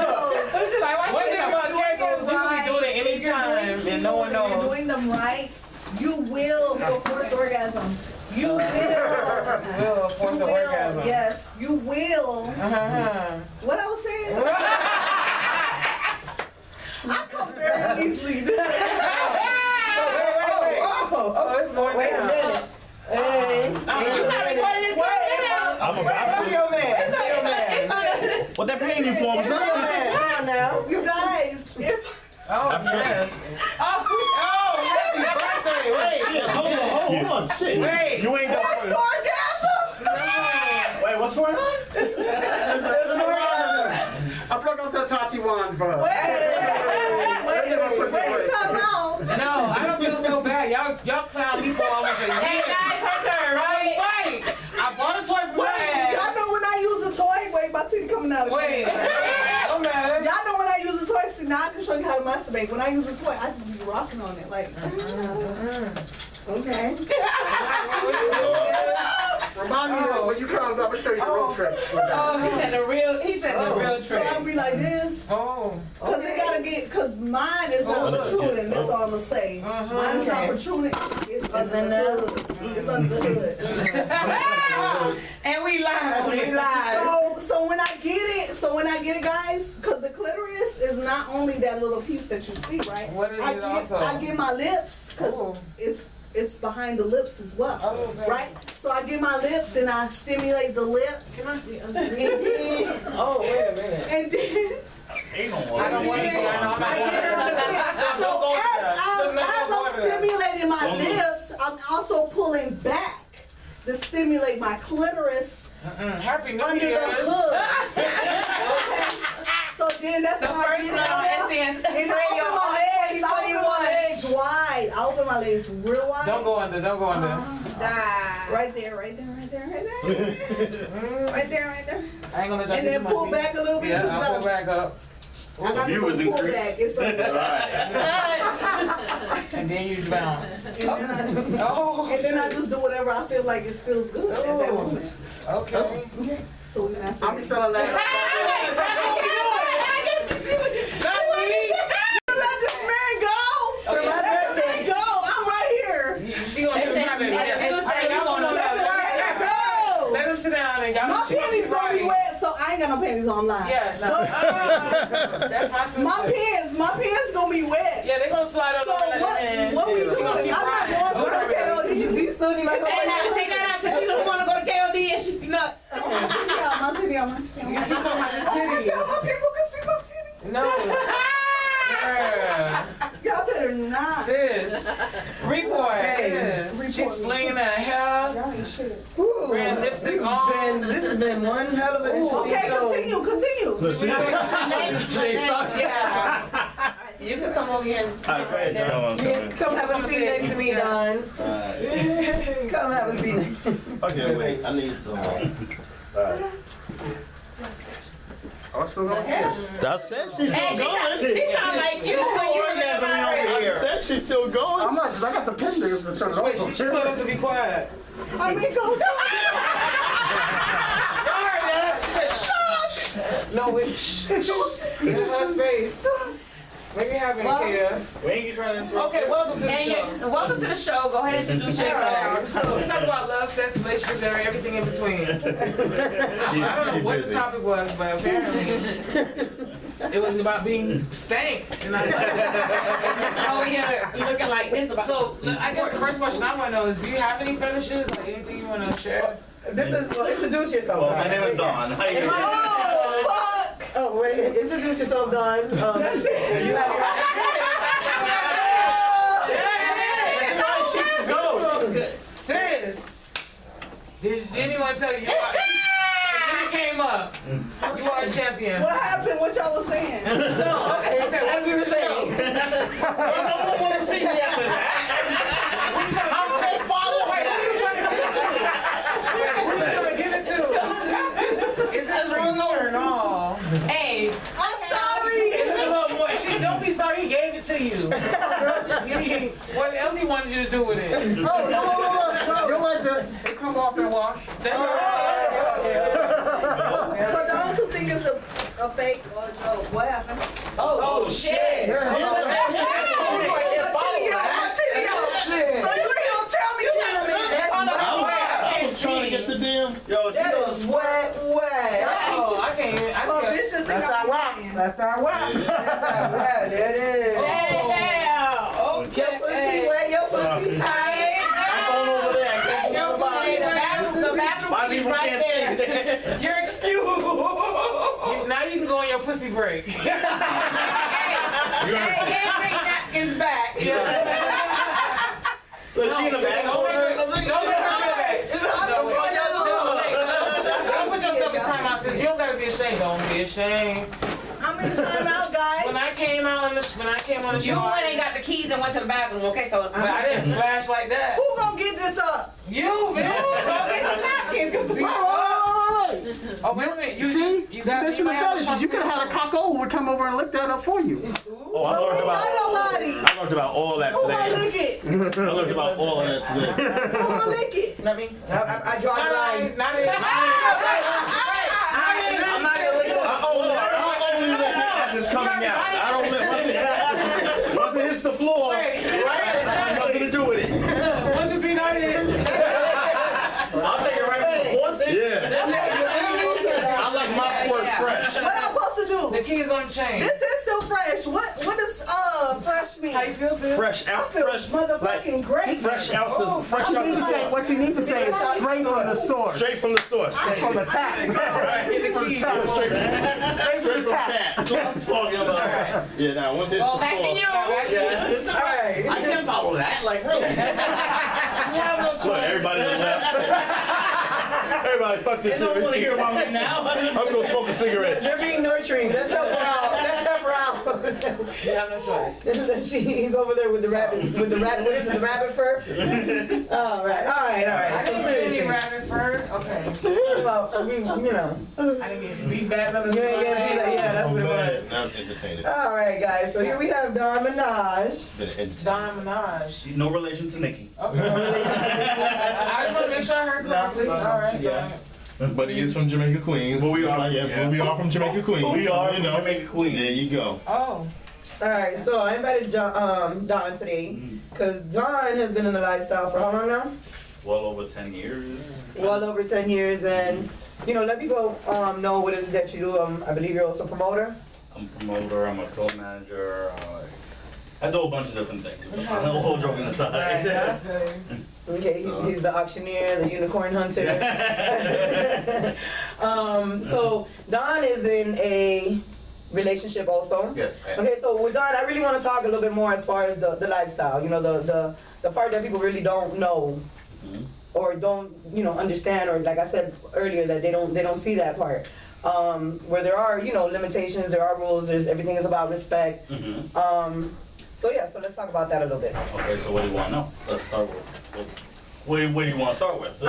She's like, why One she thing about Kegels, you can be doing it anytime and no one If you're knows. doing them right, you will go force orgasm. You will. Will force You the will. orgasm. Yes, you will. Uh-huh. What I was saying? I come very easily. Wait. Oh, it's going Wait a down. minute. Hey. You're not recording this I'm about I'm your man. I'm your man. What they paying you for, I'm your son? man. Come on now. You guys, if Oh, I'm yes. Oh, happy birthday. Wait. Shit, hold on. Shit. Wait. You ain't got force orgasm, Wait, what's going on? I plug onto the Tachi wand for her. wait, time out. No, I don't feel so bad. Y'all clown me for almost a year. Hey guys, her turn, right? Wait. I bought a toy for my Y'all ass. know when I use a toy, wait, my titty coming out. Wait. Don't matter. Y'all know when I use a toy, see now I can show you how to masturbate. When I use a toy, I just be rocking on it like. Okay. Remind me that when you come, I'm gonna show you the road trip. Oh, he said the real So trick. I'll be like this. Oh. Cause it gotta get, cause mine is not protruding. That's all I'm gonna say. Mine is not protruding. It's under the hood. It's under the hood. And we live. So when I get it, guys, cause the clitoris is not only that little piece that you see, right? What is it also? I get my lips, cause Ooh. it's behind the lips as well, Oh, okay. right? So I get my lips and I stimulate the lips, Can I see? and then Oh, wait a minute. and then. I don't want to see. I know I'm I get not it on the going pit. Don't So go there. Don't as go I'm there. stimulating my lips, I'm also pulling back to stimulate my clitoris Happy New under the Year's. hood. Okay. So then that's The why I first get one on out there. SDS. And I open my legs real wide. Don't go under, don't go under. Right there. Right there. I ain't gonna let y'all And see then my pull seat. back a little bit. Yeah, You I'll gotta- pull back up. I gotta View go was pull increased. back. It's okay. And then you bounce. And then I just, Oh, and then I just do whatever I feel like it feels good at that Oh. moment. okay. So we master. I'm selling that. That's what we doing. That's me. Let this man go. Okay. Let this man go. I'm right here. She gonna give him my baby. If you say you wanna Let this man go. Let him sit down and y'all. My panties gonna be wet, so I ain't got no panties on line. Yeah, no. That's my sister. My pants gonna be wet. Yeah, they gonna slide So on the end. what we She doing? gonna I'm keep not riding. going to the KOD. Do you still need my Take that out, because she don't want to go to KOD and she nuts. My titty out. You talking about this Oh my titty? God, my people can see my titty. No. Girl. Y'all better not. Sis. Report. Sis. She's slinging that hair. Y'all ain't shit. Red lipstick on. This has been one hell of an interesting Okay, show. continue. Look, she ain't stopped. Yeah. You can come over here and sit Alright, go right ahead, there. Don. Come have a seat next to me, Don. Alright. Come have a seat. Okay, wait, I need, alright. I'm still going here. I said she's Hey, still going. she sound like you when you were I said she's still going. I'm not, because I got the pin there to turn it Wait, off. she told us to be quiet. I mean, go. No, wait. Shh. Give her space. Make it happen, Kia. We ain't trying to interrupt. Okay, welcome to the And show. welcome to the show. Go ahead and introduce yourself. So we talk about love, sex, relationships, and everything in between. I don't know what the topic was, but apparently it was about being spanked. And I Over here looking like this. so I guess the first question I want to know is, do you have any fetishes, like anything you want to share? This is, well, introduce yourself. Well, my Don. name is Don. How you doing? Oh, fuck. Oh, wait, introduce yourself, Don. You have Go. Sis, did anyone tell you? When it came up, you are a champion. What happened? What y'all was saying? So, okay, as we were saying, No one want to see me after that. I'm saying follow Wait, who you trying to give it to? Wait, who you trying to give it to? Is it for you or no? Hey, I'm sorry. Look, boy, don't be sorry he gave it to you. What else he wanted you to do with it? No. You're like this. It come off and wash. That's all right. For those who think it's a fake or a joke, what happened? Oh, shit. My titty out. So you ain't gonna tell me, I was trying to get the damn. Yo, she that does. is wet. Oh, I can't even. Oh, I bitch, just think That's I'm that whack. lying. That's that whack. Wet, there it is. okay. Your pussy wet, your pussy tight. I'm going over there. I can't Your go pussy, the bathroom My is people right can't there. see it. You're excused. now you can go on your pussy break. Hey, can't bring napkins back. Look, she in the back corner or something. Don't put yourself in timeout, sis. You don't gotta be ashamed. Don't be ashamed. I'm in timeout, guys. When I came on the You show, went and got the keys and went to the bathroom, okay? So but I didn't splash like that. Who gonna get this up? You, bitch. Go get some napkins. Oh, wait a minute. You got missing the fetishes. You could have had a cock would come over and lick that up for you. Oh, I learned Not nobody. about all that Who gonna today. lick it? I learned about all of that today. Who gonna lick it? You know what I mean? I draw the line. Not it. I'm not gonna lick it. I only let it as it's coming out. I don't let once it hits the floor, right? I have nothing to do with it. Once it be not it. I'll take it right from the horse. Yeah. I like my squirt fresh. What I'm supposed to do? The key is on the chain. This is still fresh. What does fresh mean? How you feel, sis? Fresh out, I feel fresh, motherfucking great. fresh out the source. What you need to say is straight from the source. Straight from the source. From the tap. Get the key. Straight from the tap. That's what I'm talking about. Yeah, now once it's Go back to you. yeah. All right. I can follow that, like really. You have this They don't want to hear about it now. I'm gonna smoke a cigarette. They're being nurturing. Let's help her out. Let's help her out. You have no choice. He's over there with the rabbit. With the rabbit. What is it? The rabbit fur. All right. I So didn't get seriously, any rabbit fur. Okay. well, I mean, you know, I didn't get beat bad. you ain't get beat. Yeah, that's what it was. Now I'm entertaining. All right, guys. So here we have Don Minaj. Been entertaining. Don Minaj. No relation to Nikki. Okay. I just want to make sure I heard correctly. All right. Yeah. But he is from Jamaica, Queens. Well, we are. Like, yeah, Yeah. we are from Jamaica, Queens. We are You from know. Jamaica, Queens. There you go. Oh. All right. So I invited Don today because Don has been in the lifestyle for how long now? Well over 10 years. Well over 10 years, and you know, let people know what is it that you do. I believe you're also a promoter. I'm a promoter, I'm a co-manager, I do a bunch of different things. I'm a whole joking Right. aside. I feel you. Okay, he's the auctioneer, the unicorn hunter. So Don is in a relationship also. Yes. Okay, so with Don, I really want to talk a little bit more as far as the lifestyle. You know, the part that people really don't know Mhm. or don't understand, or like I said earlier, that they don't see that part. Where there are limitations, there are rules. There's everything is about respect. Mhm. So yeah, so let's talk about that a little bit. Okay, so what do you want to know? Let's start with, what do you want to start with? I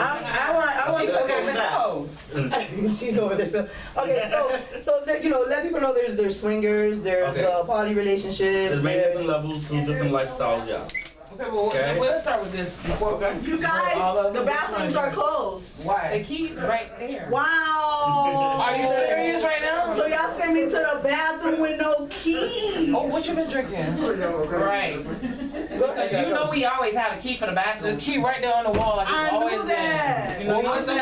want Let's okay, go with that. she's over there still. Okay, so there, let people know there's swingers, there's Okay. the poly relationships, There's many there's different levels, two different lifestyles, yes. Okay, well, Okay. let's start with this before we You guys, the bathrooms are closed. The Why? key's right there. Wow. Are you serious right now? So y'all send me to the bathroom with no key. Oh, what you been drinking? Right. Go ahead, Because you know we always have a key for the The bathroom. key right there on the wall. Like it's I always knew that. Been. You know what the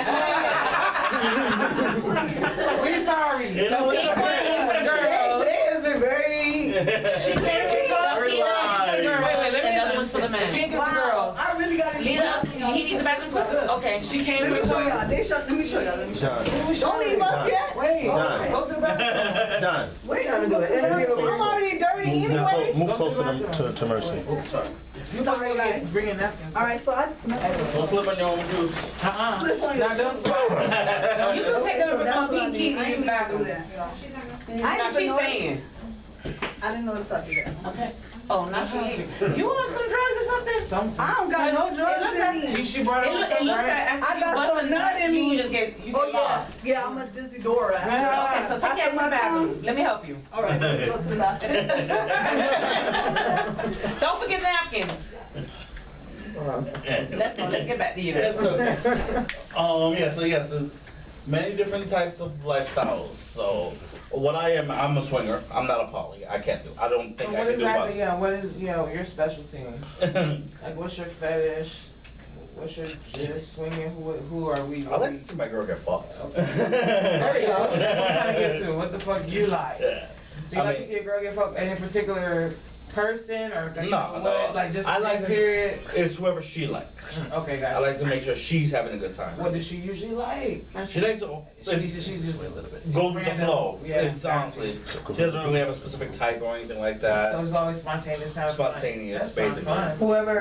fuck? We're sorry. You know what? Key one is for the girls. Today has been very. She can't be Very Key one is for the live. girls, Wait, let me- and the other one's for the The men. pink is the Wow. girls. I really got to Lita, he needs the bathroom too? Okay. She came Let me with show you. y'all. Let me show y'all. Let me show y'all. Don. Don't leave us yet. Wait, Don. go to the bathroom. Don. Wait, trying to I'm do going an to the interview bathroom. over I'm here. already dirty anyway. Move Go closer to the to Mercy. Oh, sorry. You Sorry, supposed to guys. be bringing napkins. All right, so I Don't slip on your own juice. slip on your Now don't. You can take so her that's to what I come mean. key I in ain't the bathroom. do that. Now I she's didn't staying. I didn't notice I did that. Okay. Oh, now she leaving. You want some drugs or something? Something. I don't got no It drugs looks in like- me. She brought It, it it looks like after I you got bust some a nut in me. you just get Oh lost. yes, yeah, I'm a Dizzy Dora. Okay, so take After care of my the bathroom. tongue- Let me help you. All right, let's go to the bathroom. Don't forget napkins. Let's go. Let's get back to you. That's okay. Yes, there's many different types of lifestyles. So, what I'm a swinger. I'm not a poly. I can't do. I don't think So I what can do exactly? Yeah. What is your specialty? both. Like, what's your fetish? What's your just swinging? Who are we? I like to see my girl get fucked. There you go. That's what I'm trying to get to. What the fuck you like? Yeah. Do you I like mean- to see a girl get fucked in a particular person or like, you No, know no. what? Like just I like that to- period? It's whoever she likes. Okay, I guys. like to make sure she's having a good time. What does she usually like? She likes to She just go with the random. flow. Yeah, It's honestly, she doesn't really have a specific type or anything like that. So it's always spontaneous kind of Spontaneous, fun. That sounds basically. fun.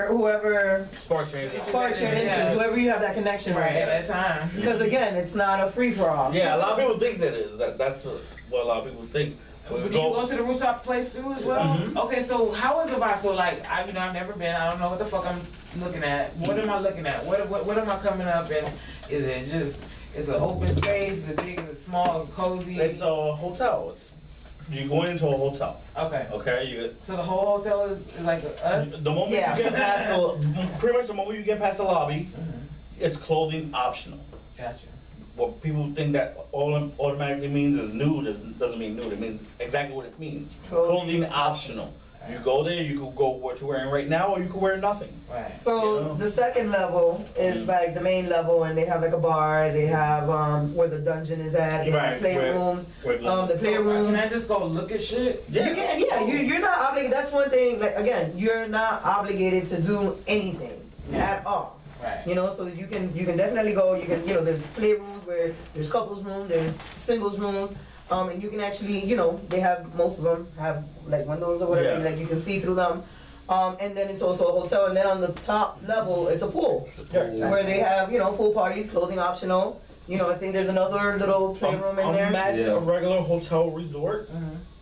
Whoever Sparks changes. sparks your interest, Yeah. whoever you have that connection Right at with. that time. Because again, it's not a free for all. Yeah, a lot of people think that is. That's what a lot of people think. Do you go to the rooftop place too as well? Mhm. Okay, so how is the vibe? So like, I've never been. I don't know what the fuck I'm looking at. What am I looking at? What am I coming up in? Is it just? It's an open space. Is it big? Is it small? Is it cozy? It's a hotel. You're going into a hotel. Okay. Okay. So the whole hotel is like us. The moment Yeah. you get past pretty much the moment you get past the lobby, Mhm. it's clothing optional. Gotcha. What people think that automatically means is nude doesn't mean nude. It means exactly what it means. Clothing optional. You go there, you could go what you're wearing right now, or you could wear nothing. Right. So Yeah. the second level is like the main level, and they have like a bar. They have where the dungeon is at. They have Right, playrooms. Where The Can playrooms. I just go look at shit? Yeah. You can, yeah. You're not obligated. That's one thing. Like again, you're not obligated to do anything at all. Right. You know, so you can definitely go. You can there's playrooms where there's couples room, there's singles rooms. And you can actually, they have, most of them have like windows or whatever, Yeah. like you can see through them. And then it's also a hotel, and then on the top level, it's a pool. Yeah. Where they have, pool parties, clothing optional. You know, I think there's another little playroom in there. Imagine a regular hotel resort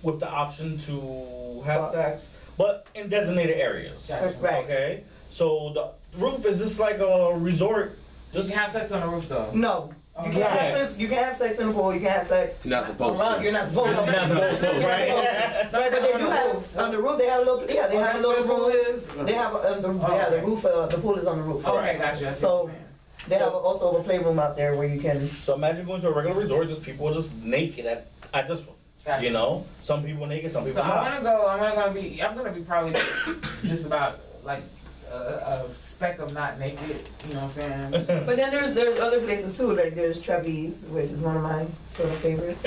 with the option to have sex, but in designated areas. Right. Okay? So the roof is just like a resort. You can have sex on the roof though. No. You can't have sex. You can't have sex in the pool. You can't have sex. You're not supposed around. to. You're not supposed to. You're not supposed to, right? Right, but they do have on the roof. They have a little. Yeah, they have a little pool room. is? They have the roof. The pool is on the roof. Okay, gotcha. I see So- what you're saying. They have also a playroom out there where you can. So imagine going to a regular resort, there's people just naked at this one. Gotcha. You know? Some people naked, some people So not. I'm gonna be probably just about like a speck of not naked, you know what I'm saying? But then there's other places too. Like there's Trevi's, which is one of my sort of favorites.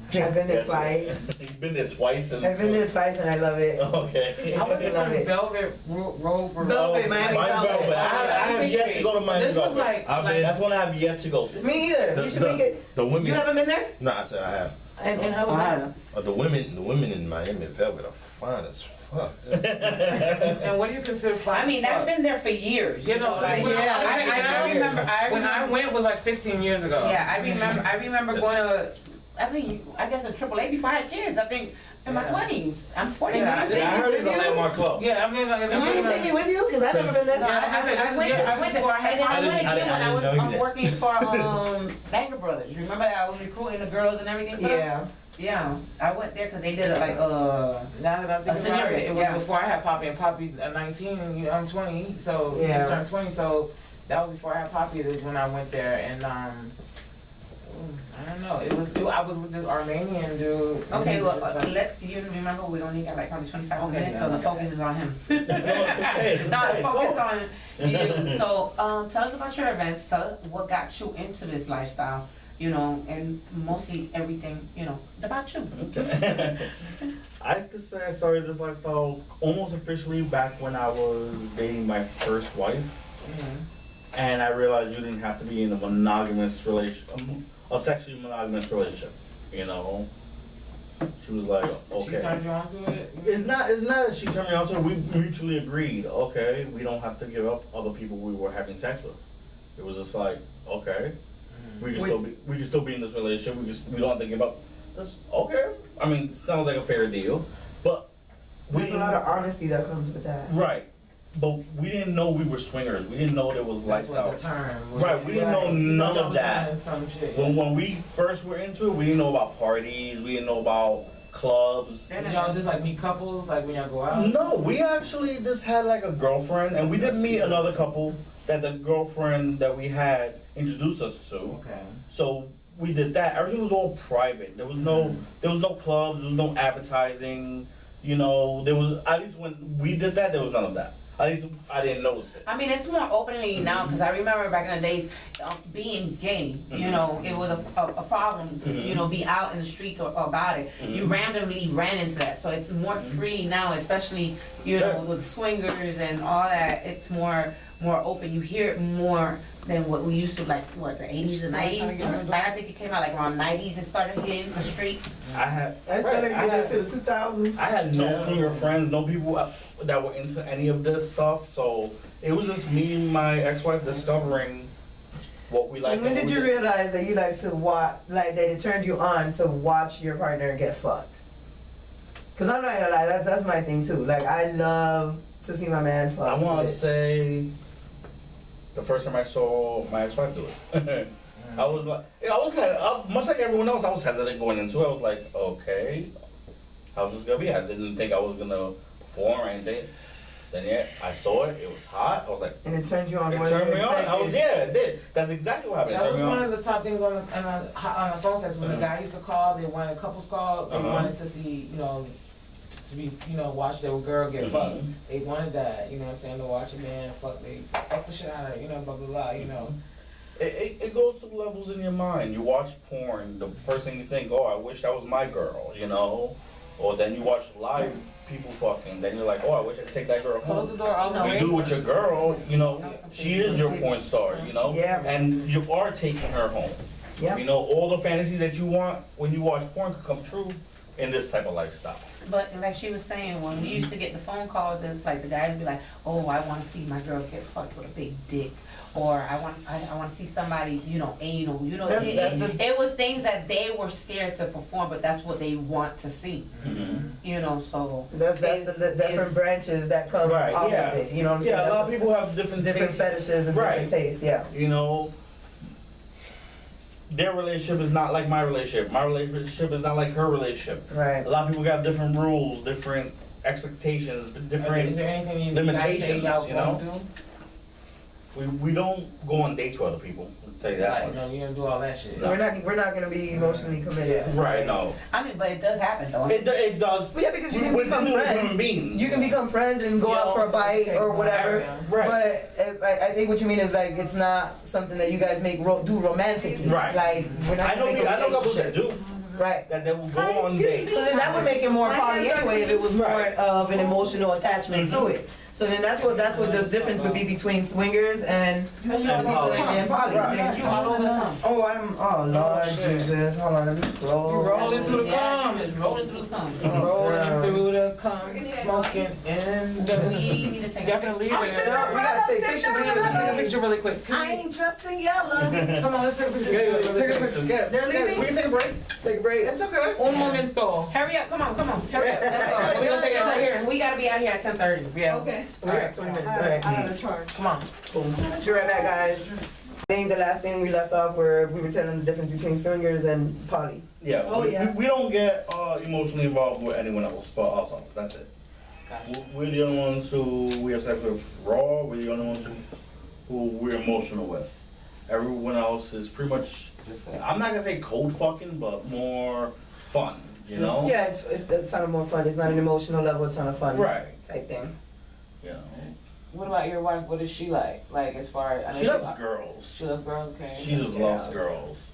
I've been there twice. You've been there twice and I've been there twice and I love it. Okay. I went to Love some it. velvet robe. Velvet, Miami Velvet. I have yet to go to Miami This was Velvet. like, That's one I have yet to go to. Me either. You should make it. The women. You haven't been there? No, I said I have. And how was that? The women in Miami Velvet are fine as fuck. and what do you consider fun? I mean, that's been there for years. You know, like, when I remember. When I went was like 15 years ago. Yeah, I remember going to. I guess a AAA before I had kids. I think in my 20s. I'm 40. Yeah, I heard it's a landmark club. Yeah, I mean, like, You want to take me with you? Because I've never been there. I went before I had. And then I went again when I was that. working for Banger Brothers. Remember that I was recruiting the girls and everything. For them? Yeah. Yeah, I went there because they did it like now that I'm thinking about scenario, it, it was yeah. before I had Poppy, and Poppy's 19 and I'm 20, so he Yeah. just turned 20, so that was before I had Poppy. Is when I went there, and I don't know. I was with this Armenian dude. Okay, well, Just like- you remember we only got like probably 25 Okay, minutes, yeah, so the okay. focus is on him. It's okay. No, the focus on you. So, tell us about your events. Tell us what got you into this lifestyle. You know, and mostly everything. You know, it's about you. I could say I started this lifestyle almost officially back when I was dating my first wife. And I realized you didn't have to be in a monogamous a sexually monogamous relationship, you know. She was like, okay. She turned you on to it? It's not that she turned me on to it. We mutually agreed, okay, we don't have to give up other people we were having sex with. It was just like, okay, we can still be in this relationship. We don't have to give up this. Okay. I mean, sounds like a fair deal, but There's a lot of honesty that comes with that. right. But we didn't know we were swingers. We didn't know there was That's lifestyle. what the term was. Right, we didn't know none of that. Some shit. When we first were into it, we didn't know about parties. We didn't know about clubs. Did y'all just like meet couples, like when y'all go out? No, we actually just had like a girlfriend, and we did meet another couple that the girlfriend that we had introduced us to. Okay. So we did that. Everything was all private. There was no clubs. There was no advertising. You know, there was, at least when we did that, there was none of that. At least I didn't notice it. I mean, it's more openly now because I remember back in the days, being gay, you know, it was a problem, you know, be out in the streets or about it. You randomly ran into that. So it's more free now, especially, you know, with swingers and all that. It's more open. You hear it more than what we used to, like, what, the 80s and 90s? Like, I think it came out like around 90s. It started hitting the streets. I started getting into the 2000s. I had no swinger friends, no people that were into any of this stuff. So it was just me and my ex-wife discovering what we like. So when did you realize that you like to watch, like that it turned you on to watch your partner get fucked? Cause I'm not gonna lie, that's my thing too. Like I love to see my man fuck. I want to say the first time I saw my ex-wife do it. I was like, much like everyone else, I was hesitant going into it. I was like, okay, how's this gonna be? I didn't think I was gonna perform or anything. Then yeah, I saw it. It was hot. I was like, and it turned you on more it than turned you me on. expected. It did. That's exactly what happened. It That turned was me one on. of the top things on the phone sex when the guy used to call. They wanted couples call. They wanted to see, you know, to be, you know, watch their girl get fucked. They wanted that, you know what I'm saying, to watch a man fuck the shit out of her, you know, blah blah blah, you know. It goes through levels in your mind. You watch porn, the first thing you think, oh, I wish that was my girl, you know? Or then you watch live people fucking, then you're like, oh, I wish I could take that girl Close home. the door all the way. You do with your girl, you know, she is your porn star, you know? Yeah. And you are taking her home. Yeah. You know, all the fantasies that you want when you watch porn could come true in this type of lifestyle. But like she was saying, when we used to get the phone calls, it's like the guys would be like, "Oh, I want to see my girl get fucked with a big dick," or I want to see somebody, anal. It was things that they were scared to perform, but that's what they want to see. So that's the different branches that come Right, off yeah. of it. You know what I'm saying? Yeah, a lot of That's people have different tastes. fetishes and Right. different tastes. Yeah. Their relationship is not like my relationship. My relationship is not like her relationship. Right. A lot of people got different rules, different expectations, different Is there anything you guys say limitations, y'all won't do? We don't go on dates with other people, I'll tell you that Like, much. no, you don't do all that shit. So we're not gonna be emotionally committed. Right, no. I mean, but it does happen though. It does. Well, yeah, because you can We're become human friends. beings. You can become friends and go out for a bite or whatever. Right. But I think what you mean is like it's not something that you guys do romantically. Right. Like we're not I know couples that do. Right. That they will go on dates. So then that would make it more poly anyway if it was more of an emotional attachment to it. So then that's what the difference would be between swingers and poly. Right. You all over the cum. Oh Lord Jesus. Hold on, let me scroll. You rolling through the cum. Just rolling through the cum. Rolling through the cum, smoking in the You need to take Y'all can leave I'm it. sitting We gotta take a picture. We need to take a picture really quick. I ain't dressed in yellow. Come on, let's take a picture. Take a picture. Get They're leaving? We can take a break. Take a break. It's okay. Un momento. Hurry up, come on. Hurry up. Let's go. We're gonna take it right here. We gotta be out here at 10:30. Yeah. Okay. We got 20 minutes. All right. I have a charge. Come on. Be right back, guys. I think the last thing we left off where we were telling the difference between swingers and poly. Yeah. Oh, yeah. We don't get emotionally involved with anyone else but ourselves. That's it. We're the only ones who we have sex with raw. We're the only ones who we're emotional with. Everyone else is pretty much, I'm not gonna say cold fucking, but more fun, Yeah, it's a ton of more fun. It's not an emotional level, it's on a fun Right. type thing. What about your wife? What is she like? Like as far as She loves girls. She loves girls. Okay. She just loves girls.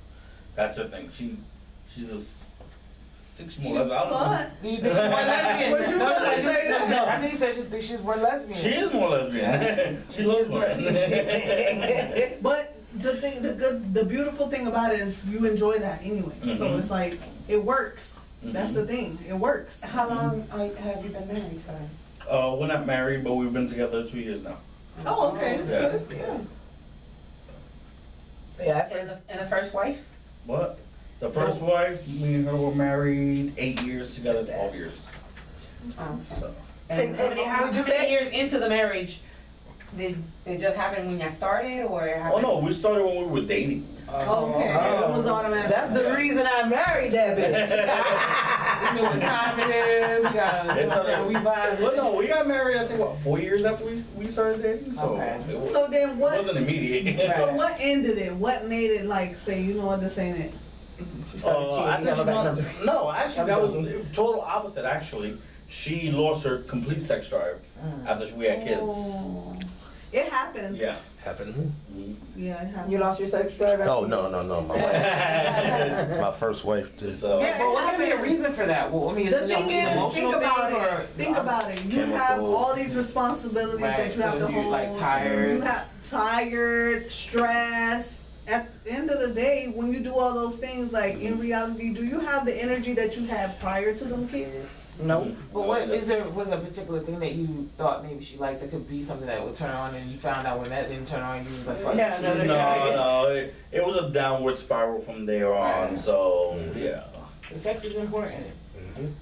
That's her thing. She's just. I think she's more lesbian. I don't know. Fun. Do you think she's more lesbian? Would you really say that? No, I think you said she thinks she's more lesbian. She is more lesbian. She loves women. But the beautiful thing about it is you enjoy that anyway. So Mhm. it's like, it works. That's the thing. It works. How long have you been married, sorry? We're not married, but we've been together 2 years now. Oh, okay. That's Yeah. good. Yeah. So yeah, And the first wife? What? The first wife, me and her were married 8 years together, 12 years. Oh. So. And How would you many say? years into the marriage did it just happen when y'all started, or it Oh happened? no, we started when we were dating. Okay. It was automatic. That's the reason I married that bitch. We know what time it is. We gotta. It's not- We vibe. Well, no, we got married. I think 4 years after we started dating. So Okay. it So then what? wasn't immediate. So what ended it? What made it like say, you know what, this ain't it? She started cheating. I think Yeah, she my wanted- bad. no, actually, that was total opposite. Actually, she lost her complete sex drive after we had kids. Oh. It happens. Yeah. Happened. Yeah, it happens. You lost your sex drive? Oh, no. My wife, my first wife did. So Yeah. But what could be a reason for that? Well, I mean, The is it thing an is, emotional think about thing, it. or Think about it. You have Chemical. all these responsibilities Right, that you have so to you, hold. like, tired. You have tired, stressed. At the end of the day, when you do all those things, like in reality, do you have the energy that you had prior to them kids? Nope. But what was a particular thing that you thought maybe she liked that could be something that would turn on, and you found out when that didn't turn on, you was like, fuck Yeah, it. No, it was a downward spiral from there on. Right. So yeah, The sex is important.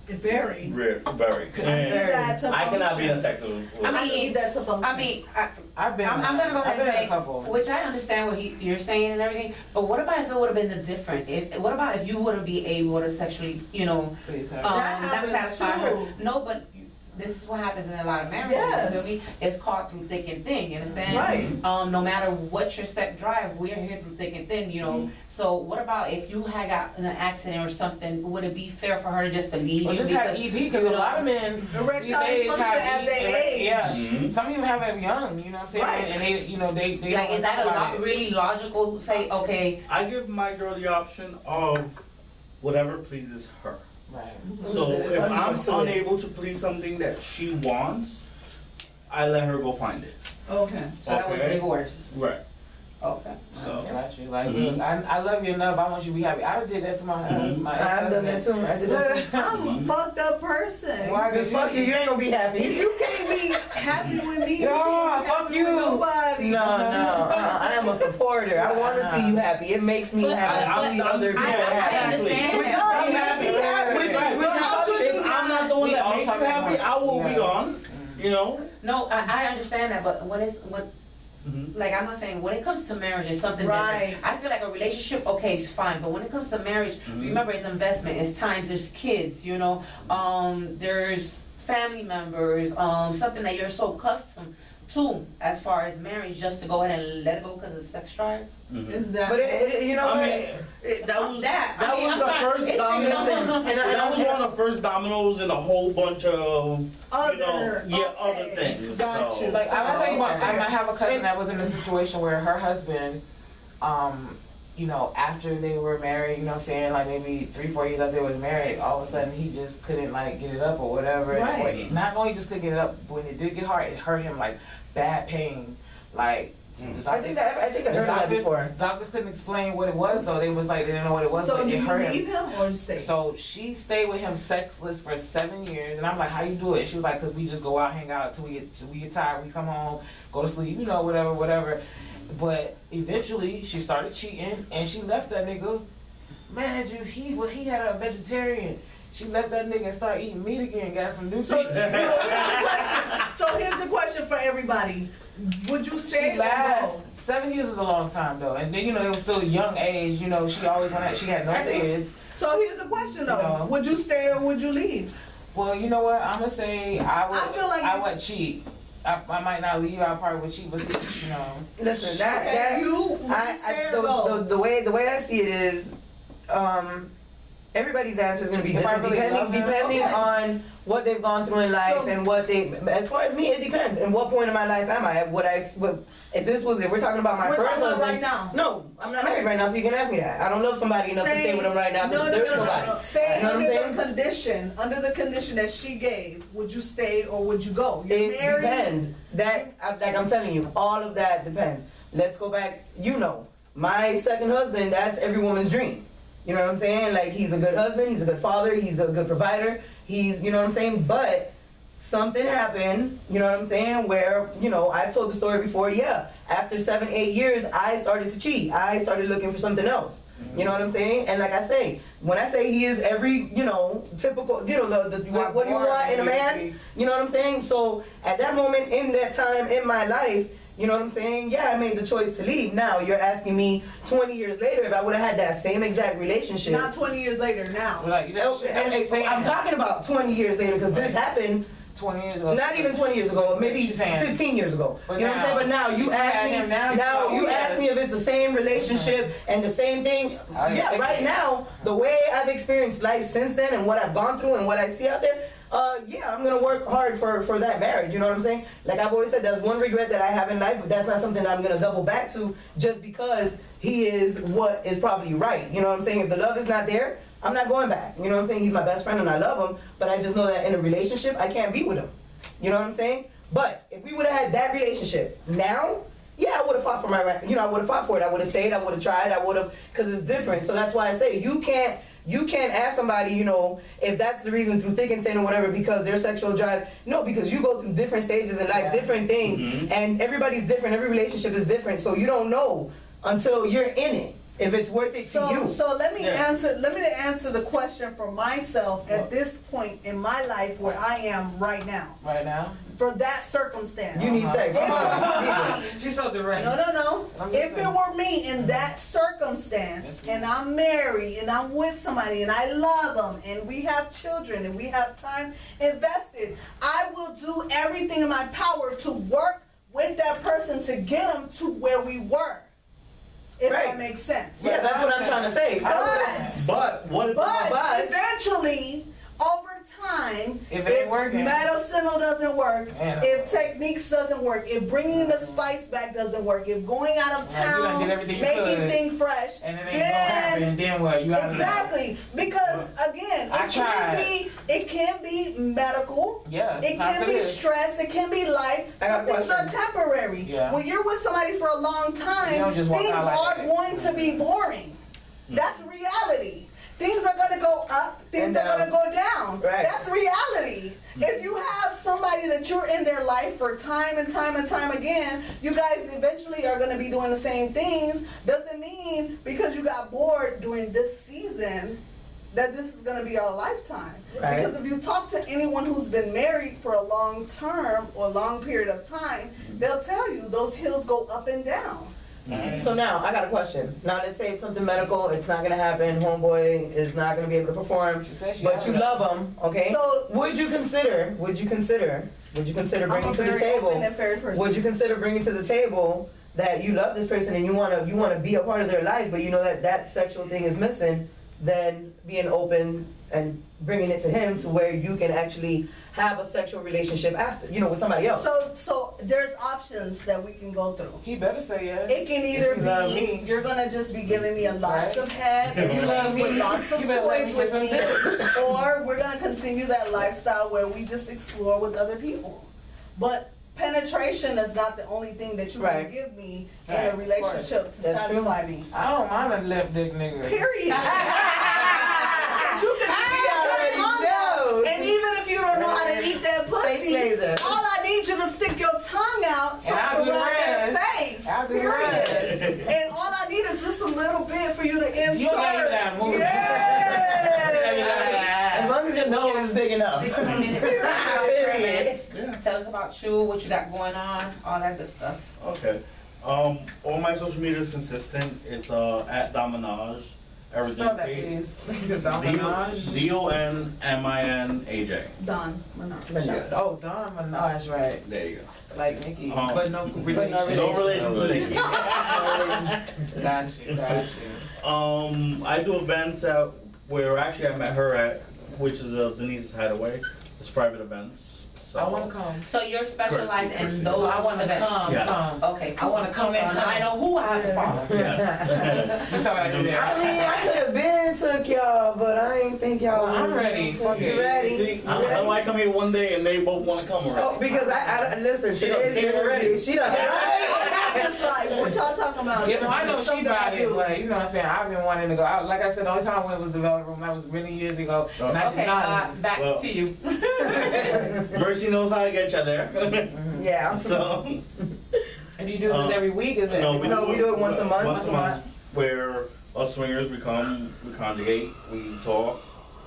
It varies. very. I need that to I cannot be in function. sex with. I need that to function. I mean, I've been. I'm gonna go I've ahead been in a and couple. say, which I understand what you're saying and everything, but what about if it would have been the different? What about if you wouldn't be able to sexually, Please, That not happens satisfy her? too. No, but this is what happens in a lot of marriages. Yes. You feel me? It's called through thick and thin. You understand? Right. No matter what your sex drive, we're here through thick and thin. So what about if you had got in an accident or something? Would it be fair for her to just to leave Or you? just have ED, because a lot of men Erectile these days dysfunction have as they age. Yeah, Mhm. some even have it young. You know what I'm saying? Right. And they Like, don't is that talk about it. really logical? Say, okay, I give my girl the option of whatever pleases her. Right. So if I'm unable to please something that she wants, I let her go find it. Okay. so that was Okay. divorce. Right. Okay. So, got you. Like, look, I love you enough. I want you to be happy. I did that to my husband. I've done that too. I did that too. I'm a fucked up person. Why? Good fuck you. You ain't gonna be happy. You can't be happy with me. Yeah, fuck you. Nobody. No, I am a supporter. I want to see you happy. It makes me happy to see other people happy. I understand. Which is I'm happy. happy. If I'm not the one We that all makes you talking happy, about- I will be yeah. gone. You know? No, I understand that, but like I'm not saying when it comes to marriage, it's something Right. different. I feel like a relationship, okay, it's fine, but when it comes to marriage, remember it's investment, it's times, there's kids, you know, there's family members, something that you're so accustomed to as far as marriage, just to go ahead and let it go because of sex drive. Is that? But you know I what? mean, that was that. that I mean, was I'm the sorry. first It's domino. been- That was one of the first dominoes in a whole bunch of Other, other things. Got so. you. Like, I was telling you, Okay. I have a cousin that was in a situation where her husband, you know, after they were married, you know what I'm saying, like maybe 3-4 years after they was married, all of a sudden he just couldn't like get it up or whatever. Right. And not only just couldn't get it up, but when it did get hard, it hurt him like bad pain. Like, I think I heard that before. Doctors couldn't explain what it was, so they was like, they didn't know what it was, So but do it you hurt him. leave him or stay? So she stayed with him sexless for 7 years, and I'm like, how you do it? She was like, cause we just go out, hang out till we get tired, we come home, go to sleep, you know, whatever. But eventually, she started cheating, and she left that nigga. Man, he had a vegetarian. She left that nigga and started eating meat again, got some new So meat. here's the question for everybody. Would you stay She or lasts go? 7 years is a long time though, and then you know they were still a young age. You know she always wanted, she had no kids. So here's the question though. No. Would you stay or would you leave? Well, you know what? I'm gonna say I would. I feel like I if- would cheat. I might not leave. I probably would cheat, but you know. Listen, that And you, would you stay or go? the way I see it is, everybody's answer is going to be If I different really love her, depending okay. on what they've gone through in life So- and what they. As far as me, it depends. And what point in my life am I? If we're talking about my We're first talking about husband, right now. No, I'm not married right now, so you can ask me that. I don't love somebody enough to stay with them right now. No, There's nobody. Say You know what I'm saying? under the condition that she gave, would you stay or would you go? You're It married. depends. Like I'm telling you, all of that depends. Let's go back. You know, my second husband, that's every woman's dream. You know what I'm saying? Like, he's a good husband, he's a good father, he's a good provider, he's, you know what I'm saying? But something happened, you know what I'm saying, where, you know, I've told the story before, yeah, after 7-8 years, I started to cheat. I started looking for something else. You know what I'm saying? And like I say, when I say he is every, you know, typical, you know, what do you want in a man? You know what I'm saying? So at that moment, in that time in my life, you know what I'm saying? Yeah, I made the choice to leave. Now you're asking me 20 years later if I would have had that same exact relationship. Not 20 years later now. Like, I'm talking about 20 years later because this happened 20 years ago. not even 20 years ago, maybe She's saying. 15 years ago. But You know what I'm saying? But now you ask had me, him now, now you yes. ask me if it's the same relationship and the same thing. Oh, yeah, Yeah, right now, the way I've experienced life since then and what I've gone through and what I see out there, yeah, I'm gonna work hard for that marriage. You know what I'm saying? Like I've always said, that's one regret that I have in life, but that's not something that I'm gonna double back to just because he is what is probably right. You know what I'm saying? If the love is not there, I'm not going back. You know what I'm saying? He's my best friend and I love him, but I just know that in a relationship, I can't be with him. You know what I'm saying? But if we would have had that relationship now, yeah, I would have fought for I would have fought for it. I would have stayed. I would have tried. I would have, because it's different. So that's why I say you can't ask somebody, you know, if that's the reason through thick and thin or whatever, because their sexual drive. No, because you go through different stages in life, different things, and everybody's different. Every relationship is different. So you don't know until you're in it if it's worth it to you. So let me answer the question for myself at this point in my life where I am right now. Right now? For that circumstance. You need sex. She's so direct. No. If it were me in that circumstance and I'm married and I'm with somebody and I love them and we have children and we have time invested, I will do everything in my power to work with that person to get them to where we were. If that makes sense. Yeah, that's what I'm trying to say. But what? eventually, over time, time, If it ain't working. medicinal doesn't work, Yeah. if techniques doesn't work, if bringing the spice back doesn't work, if going out of Well, you done town, did everything you making could. things fresh, And it ain't gonna happen, and then what? You gotta exactly, because again, I tried. it can be medical. Yes, It can be stress, it can be life. I got Some a things are question. temporary. Yeah. When you're with somebody for a long You time, don't just walk things out like are that. going to be boring. That's reality. Things are gonna go up, things And are gonna down. go down. Right. That's reality. If you have somebody that you're in their life for time and time and time again, you guys eventually are gonna be doing the same things. Doesn't mean because you got bored during this season that this is gonna be our lifetime. Right. Because if you talk to anyone who's been married for a long term or long period of time, they'll tell you those hills go up and down. So now, I got a question. Now, let's say it's something medical, it's not gonna happen, homeboy is not gonna be able to perform, She said she but you had it. love him, okay? So- Would you consider I'm bringing a to the very table? open and fair person. Would you consider bringing to the table that you love this person and you wanna be a part of their life, but you know that sexual thing is missing, then being open and bringing it to him to where you can actually have a sexual relationship after, with somebody else? So there's options that we can go through. He better say yes. It can either If you love be me. you're gonna just be giving me lots Right. of head If you and love with me, lots of you better let toys me with get me, some or we're gonna continue that lifestyle where we just explore with other people. But penetration is not the only thing that you Right. can give me in Right, a of relationship to That's true. satisfy me. I don't mind a lip dick nigga. Period. You can already know. and even if you don't know how to eat that Face pussy, laser. all I need you to stick your tongue out so And I I'll can do the rub their rest. face. I'll do the Period. And all I need is just a little bit for you to insert. You don't gotta move. As long as your nose is big enough. 60 minutes. Period. Tell us about you, what you got going on, all that good stuff. Okay. All my social media is consistent. It's at Dominage. Everything. Spell that, please. Minaj. DONMINAJ. Done. Minaj. Oh, Don Minaj, right. There you go. Like Nicki. Um, But no relation. No relation to Nicki. Got you. I do events where actually I met her at, which is Denise's Hideaway. It's private events. So I wanna come. So you're specialized Courtesy. in those I wanna events? come. Yes. Okay, I wanna come and I know who I have to follow. Yes. That's how I do I that. mean, I could have been took y'all, but I ain't think y'all. Well, I'm was- ready. Fuck You it. ready? See, You I ready? might come here one day and they both want to come already. Oh, because I listen. She done Today's came interview. already. She done. It's like, what y'all talking about? You know, I know This is she something I about it, do. but you know what I'm saying? I've been wanting to go out. Like I said, the only time I went was the development room. That was many years ago. And I did Okay, not. back Well- to you. Mercy knows how to get you there. Yeah. So, And you do this every week, is it? no, we do it once a month. Once a month, where us swingers, we come, we conjugate, we talk,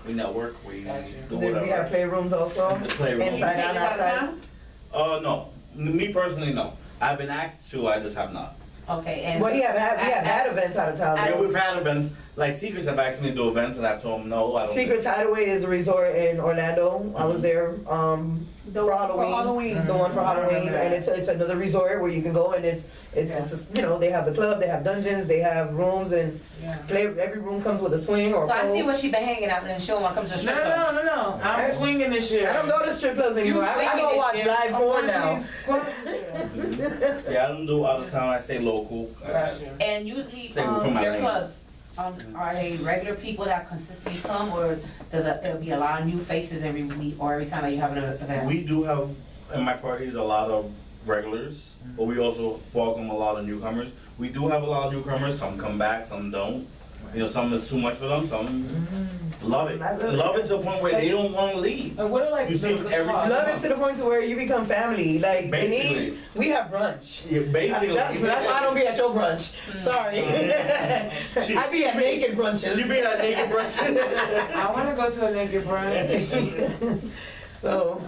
we network, we Gotcha. do Then we have whatever. playrooms also. Playroom. Inside out, outside. No. Me personally, no. I've been asked to, I just have not. Okay, and. Well, we have had events out of town. Yeah, though. we've had events, like Secrets have asked me to do events and I've told them, no, I don't. Secrets Hideaway is a resort in Orlando. I was there The for one Halloween. The one for Halloween, and it's another resort where you can go and it's they have the club, they have dungeons, they have rooms, and Yeah. every room comes with a swing or. So I see pole. where she been hanging out there and she don't wanna come to the strip club. No. I'm swinging this shit. I don't go to strip clubs anymore. I go watch live porn now. Yeah, I don't do out of town, I stay local. Gotcha. And usually, Stay within my your lane. clubs, are they regular people that consistently come, or there'll be a lot of new faces every week or every time that you have an event? We do have, in my parties, a lot of regulars, but we also welcome a lot of newcomers. We do have a lot of newcomers, some come back, some don't. You know, some is too much for them, some love it. Love it to the point where they don't want to leave. And what are like You see them every costs? Love it to the point to where you become family. Like Basically. Denise, we have brunch. Yeah, basically. That's why I don't be at your brunch. Sorry. I be at naked brunches. She be that naked brunch. I want to go to a naked brunch. So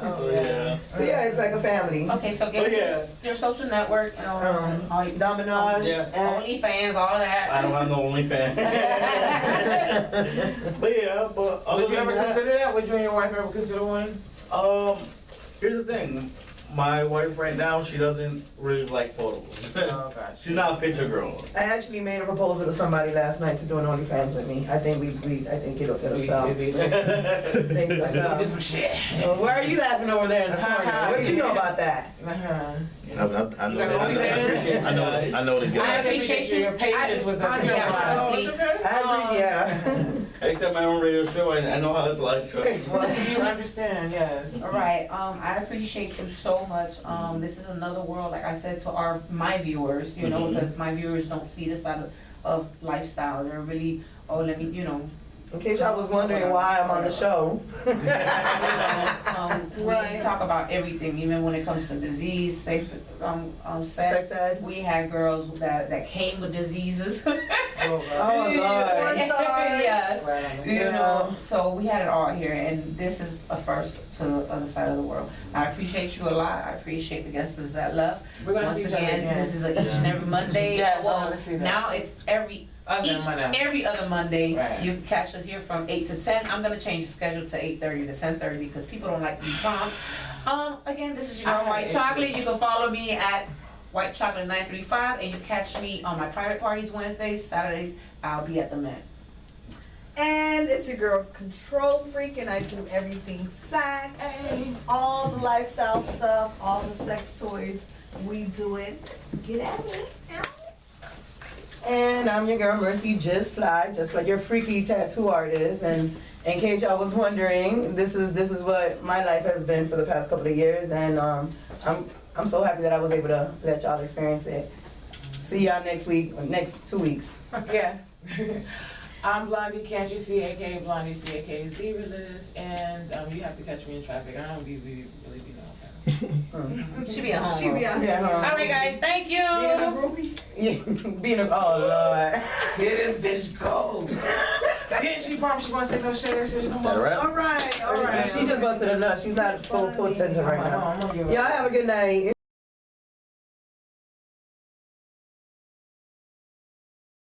Yeah. it's like a family. Okay, so give Oh, us yeah. your social network, Dominage. Yeah. and- OnlyFans, all that. I don't have no OnlyFans. But yeah, but other Would you than ever that, consider that? Would you and your wife ever consider one? here's the thing. my wife right now, she doesn't really like photos. Oh, gosh. She's not a picture girl. I actually made a proposal to somebody last night to do an OnlyFans with me. I think I think it'll sell. Think it'll sell. Do some shit. Why are you laughing over there in the corner? What you know about that? I know the I guy. appreciate your patience with us. I accept my own radio show, and I know how it's like. Trust me. Well, you understand, yes. All right, I appreciate you so much. This is another world, like I said to my viewers, you know, because my viewers don't see this side of lifestyle. They're really, let me, you know. In case y'all was wondering why I'm on the show. We talk about everything, even when it comes to disease, sex ed. We had girls that came with diseases. Oh Lord. Yes. You know, so we had it all here, and this is a first to the other side of the world. I appreciate you a lot. I appreciate the guests that left. We're gonna Once see each other again, again. this is each and every Monday. Yes, I Well, wanna see that. now it's every other Monday. Right. You can catch us here from 8 to 10. I'm gonna change the schedule to 8:30 to 10:30 because people don't like to be prompt. Again, this is your girl White Chocolate. You can follow me at WhiteChocolate935, and you catch me on my private parties Wednesdays, Saturdays. I'll be at the Met. And it's your girl Control Freak, and I do everything sex, all the lifestyle stuff, all the sex toys. We do it. Get at me. And I'm your girl Mercy, JustFly, your freaky tattoo artist. And in case y'all was wondering, this is what my life has been for the past couple of years, and I'm so happy that I was able to let y'all experience it. See y'all next week, or next 2 weeks. Yeah. I'm Blondie, can't you see, aka Blondie C, aka Zeralist, and you have to catch me in traffic. I don't really be doing She be at home. She be out here. Yeah. All right, guys. Thank you. Being a oh Lord. Here this bitch go. Didn't she promise she wasn't say no shit? That shit no more. All right. She just busted a nut. She's not full potential right now. I'm gonna give her- Y'all have a good night.